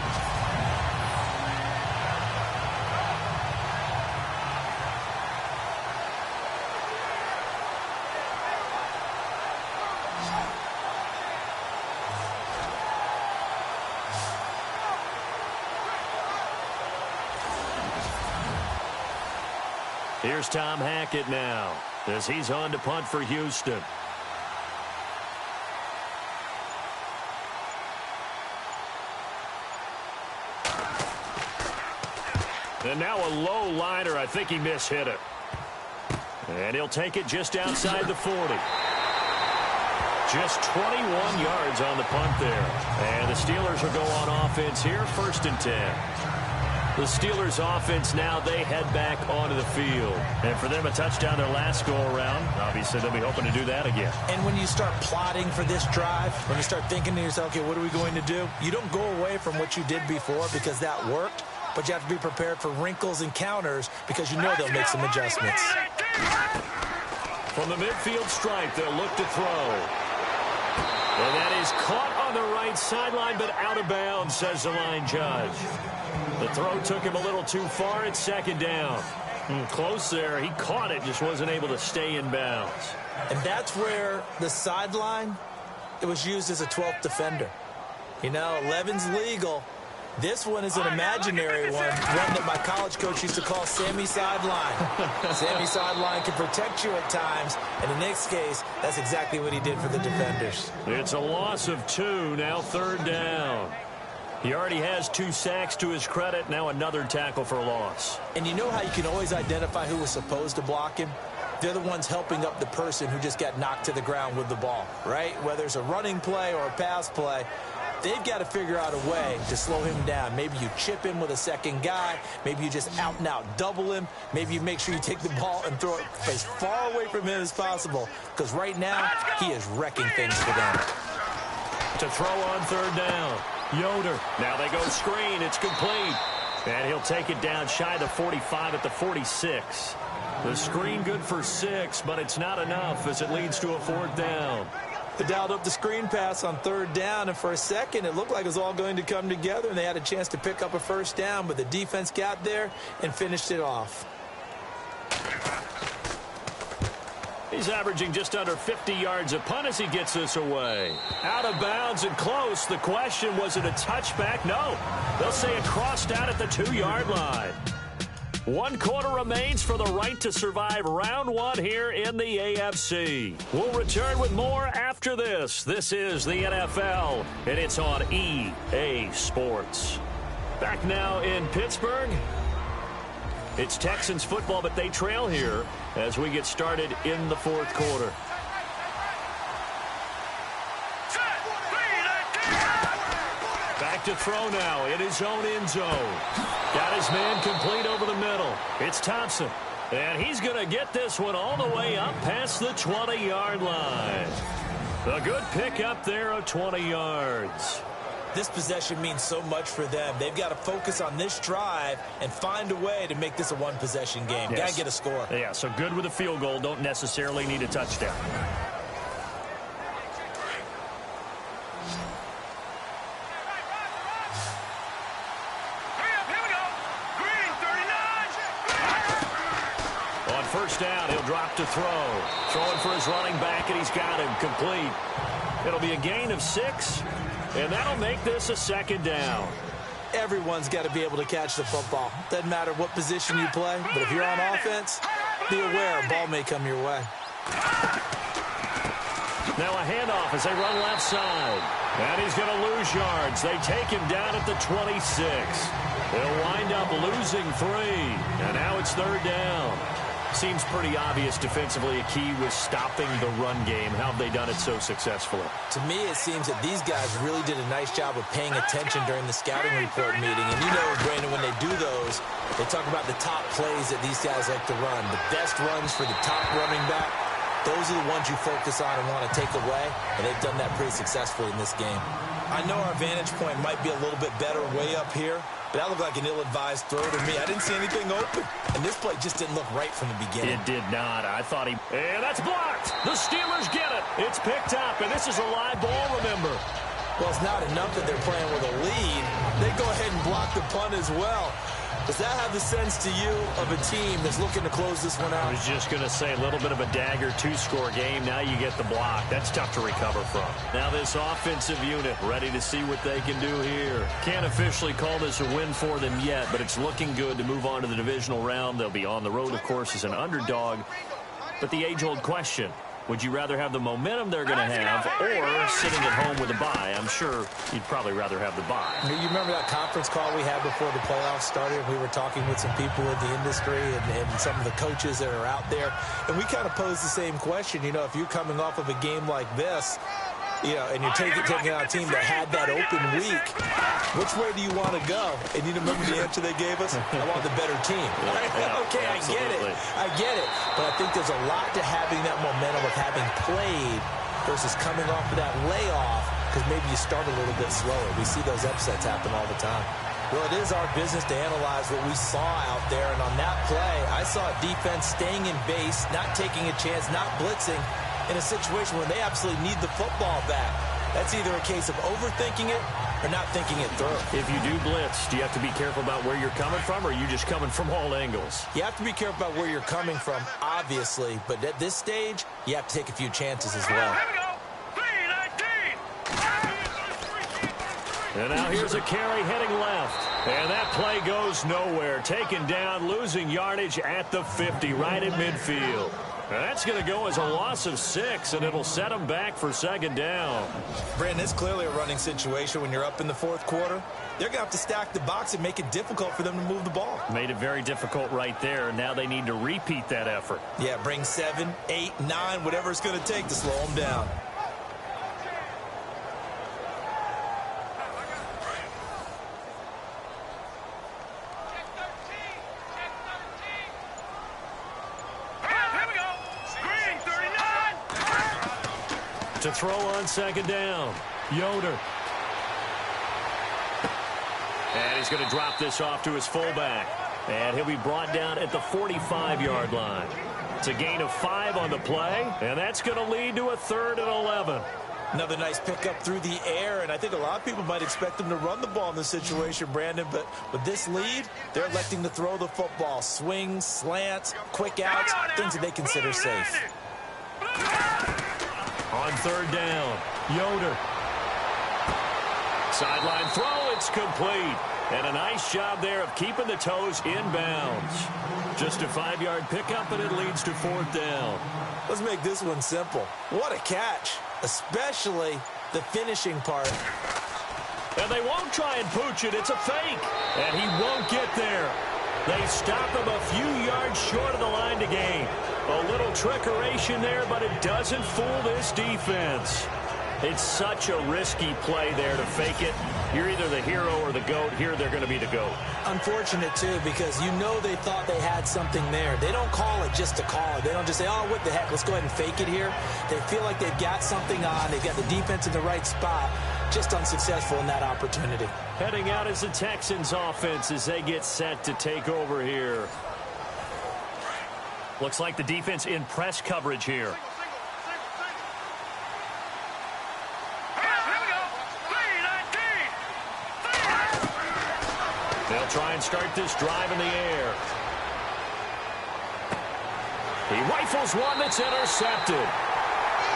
Here's Tom Hackett now as he's on to punt for Houston. And now a low liner. I think he mishit it. And he'll take it just outside the 40. Just 21 yards on the punt there. And the Steelers will go on offense here, 1st and 10. The Steelers offense now, they head back onto the field. And for them, a touchdown their last go-around. Obviously, they'll be hoping to do that again. And when you start plotting for this drive, when you start thinking to yourself, okay, what are we going to do? You don't go away from what you did before because that worked, but you have to be prepared for wrinkles and counters because you know they'll make some adjustments. From the midfield stripe, they'll look to throw. And that is caught on the right sideline, but out of bounds, says the line judge. The throw took him a little too far. It's 2nd down. Close there. He caught it, just wasn't able to stay in bounds. And that's where the sideline, it was used as a 12th defender. You know, 11's legal. This one is an imaginary one that my college coach used to call Sammy Sideline. Sammy Sideline can protect you at times, and in this case, that's exactly what he did for the defenders. It's a loss of 2, now 3rd down. He already has 2 sacks to his credit, now another tackle for loss. And you know how you can always identify who was supposed to block him? They're the ones helping up the person who just got knocked to the ground with the ball, right? Whether it's a running play or a pass play, they've got to figure out a way to slow him down. Maybe you chip him with a second guy. Maybe you just out-and-out double him. Maybe you make sure you take the ball and throw it as far away from him as possible, because right now he is wrecking things for them. To throw on 3rd down. Yoder. Now they go screen. It's complete. And he'll take it down shy the 45 at the 46. The screen good for 6, but it's not enough as it leads to a 4th down. They dialed up the screen pass on 3rd down, and for a second it looked like it was all going to come together, and they had a chance to pick up a 1st down, but the defense got there and finished it off. He's averaging just under 50 yards a punt as he gets this away. Out of bounds and close. The question, was it a touchback? No. They'll say it crossed out at the 2-yard line. 1 quarter remains for the right to survive round 1 here in the AFC. We'll return with more after this. This is the NFL, and it's on EA Sports. Back now in Pittsburgh. It's Texans football, but they trail here as we get started in the 4th quarter. Back to throw now in his own end zone. Got his man complete over the middle. It's Thompson. And he's going to get this one all the way up past the 20-yard line. A good pickup there of 20 yards. This possession means so much for them. They've got to focus on this drive and find a way to make this a one-possession game. Yes. Got to get a score. Yeah, so good with a field goal. Don't necessarily need a touchdown. On 1st down, he'll drop to throw. Throwing for his running back, and he's got him complete. It'll be a gain of 6. And that'll make this a 2nd down. Everyone's got to be able to catch the football. Doesn't matter what position you play, but if you're on offense, be aware a ball may come your way. Now a handoff as they run left side. And he's going to lose yards. They take him down at the 26. They'll wind up losing 3. And now it's 3rd down. Seems pretty obvious defensively a key was stopping the run game. How have they done it so successfully? To me, it seems that these guys really did a nice job of paying attention during the scouting report meeting. And you know, Brandon, when they do those, they talk about the top plays that these guys like to run. The best runs for the top running back, those are the ones you focus on and want to take away. And they've done that pretty successfully in this game. I know our vantage point might be a little bit better way up here, but that looked like an ill-advised throw to me. I didn't see anything open. And this play just didn't look right from the beginning. It did not. I thought he... And that's blocked. The Steelers get it. It's picked up, and this is a live ball, remember. Well, it's not enough that they're playing with a lead. They go ahead and block the punt as well. Does that have the sense to you of a team that's looking to close this one out? I was just going to say a little bit of a dagger 2-score game. Now you get the block. That's tough to recover from. Now this offensive unit ready to see what they can do here. Can't officially call this a win for them yet, but it's looking good to move on to the divisional round. They'll be on the road, of course, as an underdog. But the age-old question, would you rather have the momentum they're going to have or sitting at home with a bye? I'm sure you'd probably rather have the bye. You remember that conference call we had before the playoffs started? We were talking with some people in the industry and some of the coaches that are out there. And we kind of posed the same question. You know, if you're coming off of a game like this, you know, and you're taking out a team that had that open week, which way do you want to go? And you remember the answer they gave us? I want the better team. Yeah, okay, absolutely. I get it. But I think there's a lot to having that momentum of having played versus coming off of that layoff because maybe you start a little bit slower. We see those upsets happen all the time. Well, it is our business to analyze what we saw out there. And on that play, I saw a defense staying in base, not taking a chance, not blitzing, in a situation where they absolutely need the football back. That's either a case of overthinking it or not thinking it through. If you do blitz, do you have to be careful about where you're coming from, or are you just coming from all angles? You have to be careful about where you're coming from, obviously, but at this stage, you have to take a few chances as well. Here we go. 3-19. And now here's a carry heading left. And that play goes nowhere. Taken down, losing yardage at the 50, right at midfield. That's going to go as a loss of 6, and it'll set them back for 2nd down. Brandon, it's clearly a running situation when you're up in the 4th quarter. They're going to have to stack the box and make it difficult for them to move the ball. Made it very difficult right there. Now they need to repeat that effort. Yeah, bring 7, 8, 9, whatever it's going to take to slow them down. To throw on 2nd down, Yoder. And he's going to drop this off to his fullback. And he'll be brought down at the 45-yard line. It's a gain of 5 on the play, and that's going to lead to a 3rd and 11. Another nice pickup through the air, and I think a lot of people might expect them to run the ball in this situation, Brandon, but with this lead, they're electing to throw the football. Swings, slants, quick outs, things that they consider safe. On 3rd down, Yoder. Sideline throw, it's complete. And a nice job there of keeping the toes inbounds. Just a 5-yard pickup, and it leads to 4th down. Let's make this one simple. What a catch, especially the finishing part. And they won't try and pooch it. It's a fake. And he won't get there. They stop him a few yards short of the line to gain. A little trickeration there, but it doesn't fool this defense. It's such a risky play there to fake it. You're either the hero or the GOAT. Here they're going to be the GOAT. Unfortunate, too, because you know they thought they had something there. They don't call it just to call it. They don't just say, oh, what the heck, let's go ahead and fake it here. They feel like they've got something on. They've got the defense in the right spot. Just unsuccessful in that opportunity. Heading out is the Texans offense as they get set to take over here. Looks like the defense in press coverage here. They'll try and start this drive in the air. He rifles one that's intercepted.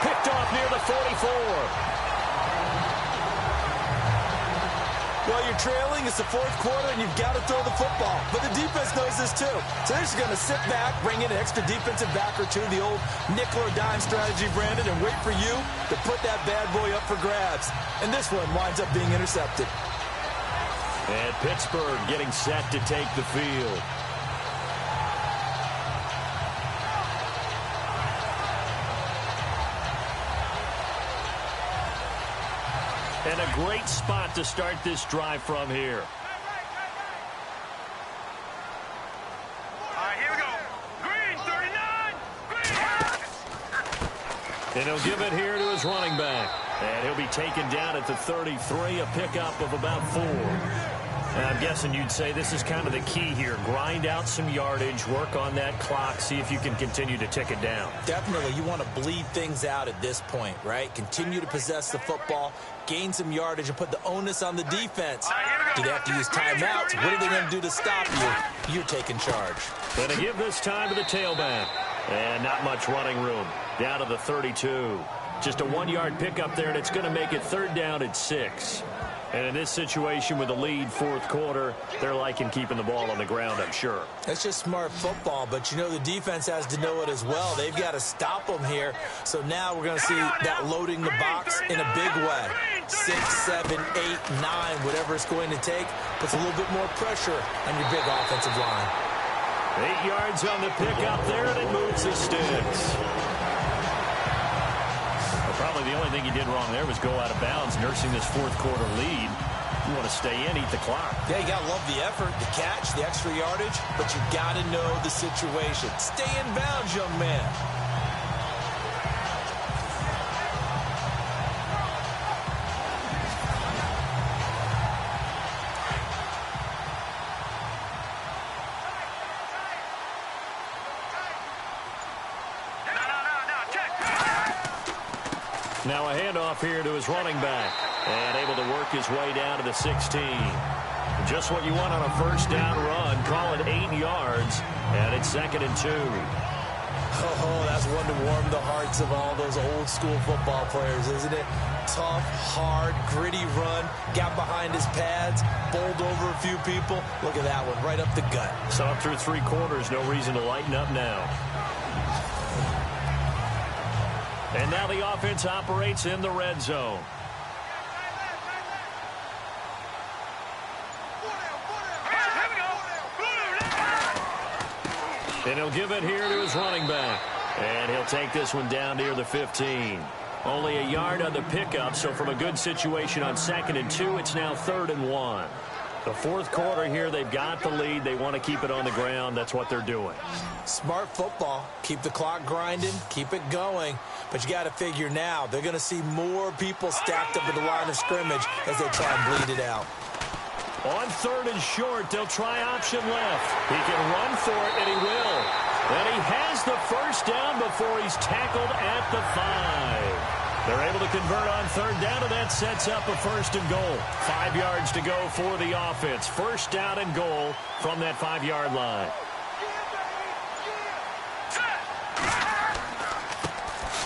Picked off near the 44. Well, you're trailing. It's the 4th quarter, and you've got to throw the football. But the defense knows this, too. So they're just going to sit back, bring in an extra defensive back or two, the old nickel or dime strategy, Brandon, and wait for you to put that bad boy up for grabs. And this one winds up being intercepted. And Pittsburgh getting set to take the field. And a great spot to start this drive from here. All right, here we go. Green, 39. Green. And he'll give it here to his running back. And he'll be taken down at the 33, a pickup of about 4. And I'm guessing you'd say this is kind of the key here. Grind out some yardage, work on that clock, see if you can continue to tick it down. Definitely, you want to bleed things out at this point, right? Continue to possess the football, gain some yardage, and put the onus on the defense. Do they have to use timeouts? What are they going to do to stop you? You're taking charge. Going to give this time to the tailback. And not much running room. Down to the 32. Just a 1-yard pickup there, and it's going to make it 3rd down at 6. And in this situation with the lead 4th quarter, they're liking keeping the ball on the ground, I'm sure. That's just smart football, but you know the defense has to know it as well. They've got to stop them here. So now we're going to see that loading the box in a big way. 6, 7, 8, 9, whatever it's going to take, puts a little bit more pressure on your big offensive line. 8 yards on the pickup there, and it moves the sticks. Probably the only thing he did wrong there was go out of bounds, nursing this 4th quarter lead. You want to stay in, eat the clock. Yeah, you got to love the effort, the catch, the extra yardage, but you got to know the situation. Stay in bounds, young man. Now a handoff here to his running back. And able to work his way down to the 16. Just what you want on a 1st down run. Call it 8 yards. And it's 2nd and 2. Oh, that's one to warm the hearts of all those old school football players, isn't it? Tough, hard, gritty run. Got behind his pads. Bowled over a few people. Look at that one, right up the gut. So up through 3 quarters, no reason to lighten up now. And now the offense operates in the red zone. And he'll give it here to his running back. And he'll take this one down near the 15. Only a yard on the pickup, so from a good situation on 2nd and 2, it's now 3rd and 1. The 4th quarter here, they've got the lead. They want to keep it on the ground. That's what they're doing. Smart football. Keep the clock grinding. Keep it going. But you got to figure now, they're going to see more people stacked up at the line of scrimmage as they try and bleed it out. On 3rd and short, they'll try option left. He can run for it, and he will. And he has the first down before he's tackled at the 5. They're able to convert on 3rd down, and that sets up a 1st and goal. 5 yards to go for the offense. 1st down and goal from that 5-yard line.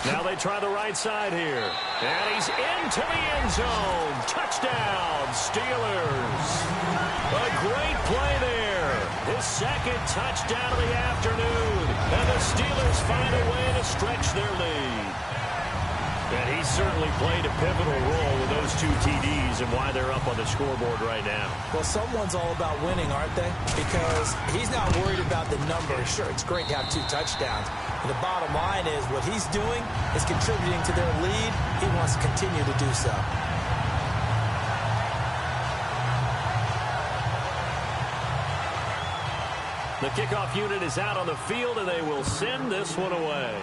Now they try the right side here. And he's into the end zone. Touchdown, Steelers. A great play there. His 2nd touchdown of the afternoon. And the Steelers find a way to stretch their lead. And he certainly played a pivotal role with those 2 TDs and why they're up on the scoreboard right now. Well, someone's all about winning, aren't they? Because he's not worried about the numbers. Sure, it's great to have 2 touchdowns. But the bottom line is what he's doing is contributing to their lead. He wants to continue to do so. The kickoff unit is out on the field, and they will send this one away.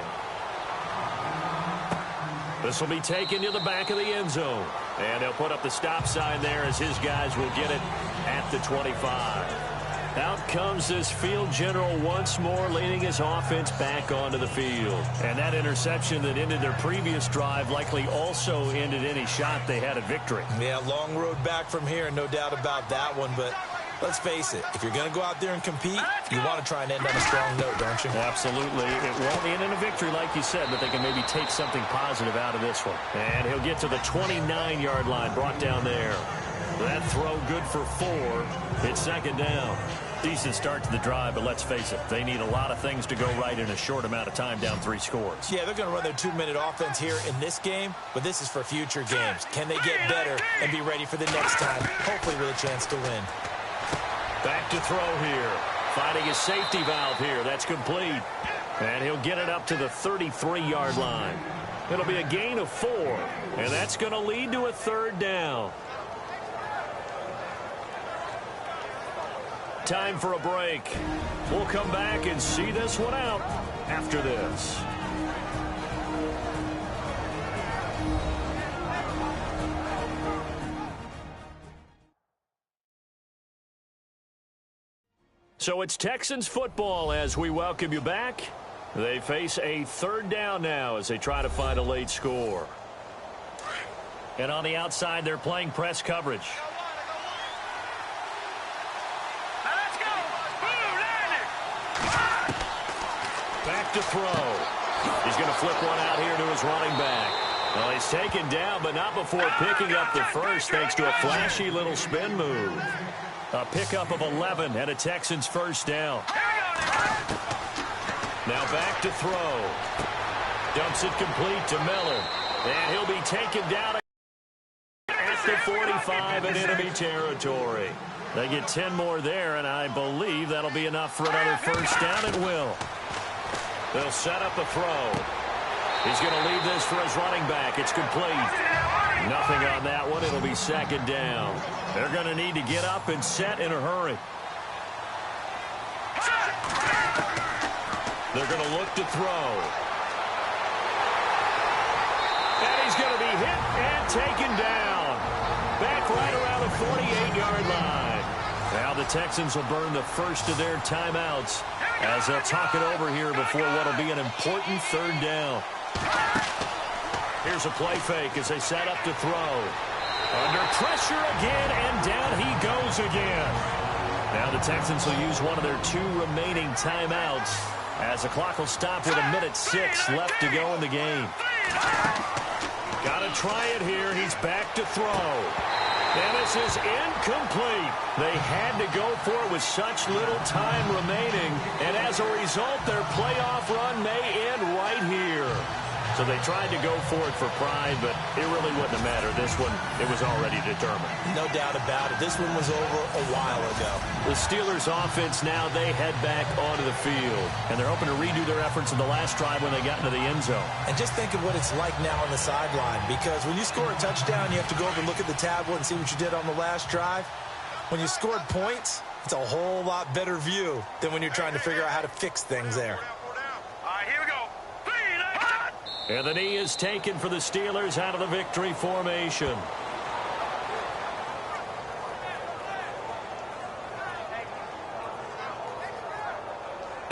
This will be taken to the back of the end zone. And they'll put up the stop sign there as his guys will get it at the 25. Out comes this field general once more, leading his offense back onto the field. And that interception that ended their previous drive likely also ended any shot they had at victory. Yeah, long road back from here, no doubt about that one. But let's face it, if you're going to go out there and compete, you want to try and end on a strong note, don't you? Absolutely. It won't end in a victory, like you said, but they can maybe take something positive out of this one. And he'll get to the 29-yard line, brought down there. That throw good for 4. It's 2nd down. Decent start to the drive, but let's face it, they need a lot of things to go right in a short amount of time, down 3 scores. Yeah, they're going to run their 2-minute offense here in this game, but this is for future games. Can they get better and be ready for the next time, hopefully with a chance to win? Back to throw here. Finding his safety valve here. That's complete. And he'll get it up to the 33-yard line. It'll be a gain of 4, and that's going to lead to a 3rd down. Time for a break. We'll come back and see this one out after this. So it's Texans football as we welcome you back. They face a 3rd down now as they try to find a late score. And on the outside, they're playing press coverage. Back to throw. He's going to flip one out here to his running back. Well, he's taken down, but not before picking up the first thanks to a flashy little spin move. A pickup of 11 and a Texans 1st down. Now back to throw. Dumps it complete to Miller. And he'll be taken down at the 45 in enemy territory. They get 10 more there, and I believe that'll be enough for another 1st down, and will. They'll set up a throw. He's going to leave this for his running back. It's complete. Nothing on that one. It'll be 2nd down. They're going to need to get up and set in a hurry. They're going to look to throw. And he's going to be hit and taken down. Back right around the 48-yard line. Now the Texans will burn the first of their timeouts as they'll talk it over here before what will be an important 3rd down. Here's a play fake as they set up to throw. Under pressure again, and down he goes again. Now the Texans will use one of their 2 remaining timeouts as the clock will stop with 1:06 left to go in the game. Got to try it here. He's back to throw. And this is incomplete. They had to go for it with such little time remaining. And as a result, their playoff run may end right here. So they tried to go for it for pride, but it really wouldn't have mattered. This one, it was already determined. No doubt about it. This one was over a while ago. The Steelers offense now, they head back onto the field. And they're hoping to redo their efforts in the last drive when they got into the end zone. And just think of what it's like now on the sideline. Because when you score a touchdown, you have to go over and look at the tablet and see what you did on the last drive. When you scored points, it's a whole lot better view than when you're trying to figure out how to fix things there. And the knee is taken for the Steelers out of the victory formation.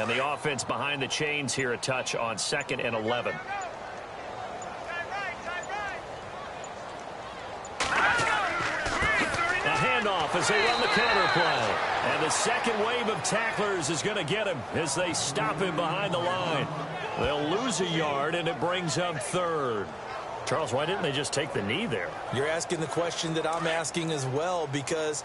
And the offense behind the chains here a touch on 2nd and 11. A handoff as they run the counter play. And the second wave of tacklers is going to get him as they stop him behind the line. They'll lose a yard, and it brings up 3rd. Charles, why didn't they just take the knee there? You're asking the question that I'm asking as well, because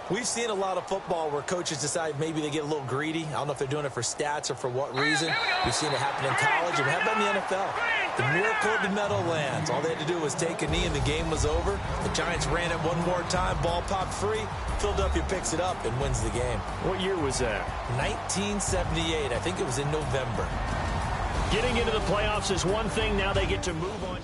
we've seen a lot of football where coaches decide maybe they get a little greedy. I don't know if they're doing it for stats or for what reason. We've seen it happen in college, and how about in the NFL? The miracle of the Meadowlands. All they had to do was take a knee, and the game was over. The Giants ran it one more time. Ball popped free. Philadelphia picks it up and wins the game. What year was that? 1978. I think it was in November. Getting into the playoffs is one thing. Now they get to move on.